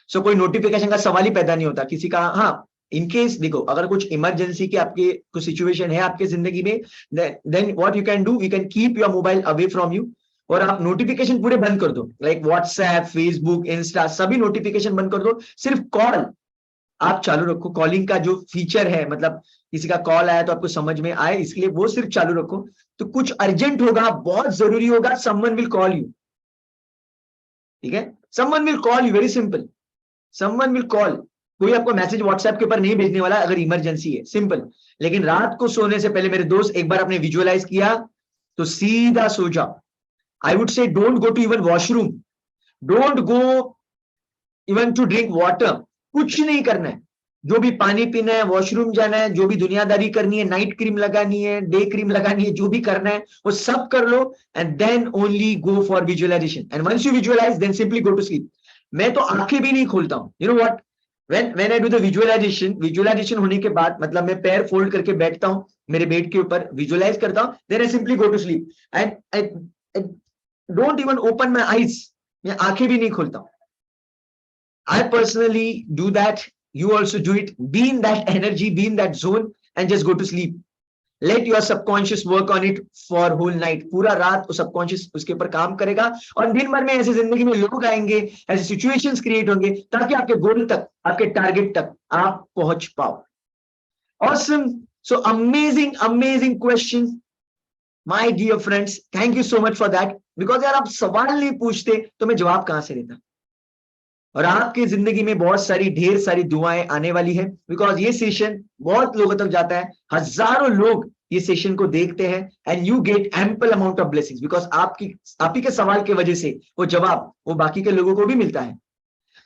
So कोई नोटिफिकेशन का सवाल ही पैदा नहीं होता किसी का. हाँ, इन केस देखो अगर कुछ इमरजेंसी की आपके कुछ सिचुएशन है आपके जिंदगी में, then what you can do, you can keep your mobile away from you, और आप नोटिफिकेशन पूरे बंद कर दो. लाइक व्हाट्सएप, फेसबुक, इंस्टा, सभी नोटिफिकेशन बंद कर दो. सिर्फ कॉल आप चालू रखो. कॉलिंग का जो फीचर है, मतलब किसी का कॉल आया तो आपको समझ में आए, इसलिए वो सिर्फ चालू रखो. तो कुछ अर्जेंट होगा, बहुत जरूरी होगा, समवन विल कॉल यू. ठीक है, someone will call you, very simple. Someone will call. कोई आपको मैसेज व्हाट्सएप के ऊपर नहीं भेजने वाला अगर इमरजेंसी है, सिंपल. लेकिन रात को सोने से पहले मेरे दोस्त एक बार आपने विजुअलाइज किया तो सीधा सो जाओ. I would say don't go to even washroom, don't go even to drink water. कुछ नहीं करना है. जो भी पानी पीना है, वॉशरूम जाना है, जो भी दुनियादारी करनी है, नाइट क्रीम लगानी है, डे क्रीम लगानी है, जो भी करना है वो सब कर लो, and then only go for visualisation. And once you visualise then simply go to sleep. मैं तो आंखें भी नहीं खोलता हूं. You know what, when I do the visualisation होने के बाद, मतलब मैं पैर फोल्ड करके बैठता हूं मेरे बेड के ऊपर, विजुअलाइज करता हूं, then I simply go to sleep and I don't even open my eyes. मैं आंखें भी नहीं खोलता हूं. I personally do that. You also do it. Be in that energy, be in that zone, and just go to sleep. Let your subconscious work on it for whole night, पूरा रात वो subconscious उसके ऊपर काम करेगा, और दिन भर में ऐसे जिंदगी में लोग आएंगे, ऐसे सिचुएशंस क्रिएट होंगे ताकि आपके गोल तक, आपके टारगेट तक आप पहुंच पाओ। Awesome, so amazing question my dear friends, thank you so much for that, because यार आप सवाल नहीं पूछते तो मैं जवाब कहां से देता। और आपकी जिंदगी में बहुत सारी, ढेर सारी दुआएं आने वाली है, बिकॉज ये सेशन बहुत लोगों तक जाता है, हजारों लोग ये सेशन को देखते हैं, and you get ample amount of blessings, because आप ही के सवाल की वजह से वो जवाब वो बाकी के लोगों को भी मिलता है।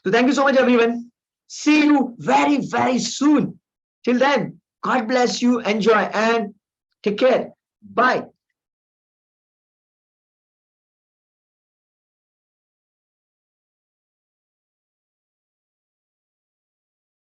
तो thank you so much everyone, see you very very soon, till then God bless you, enjoy and take care, bye.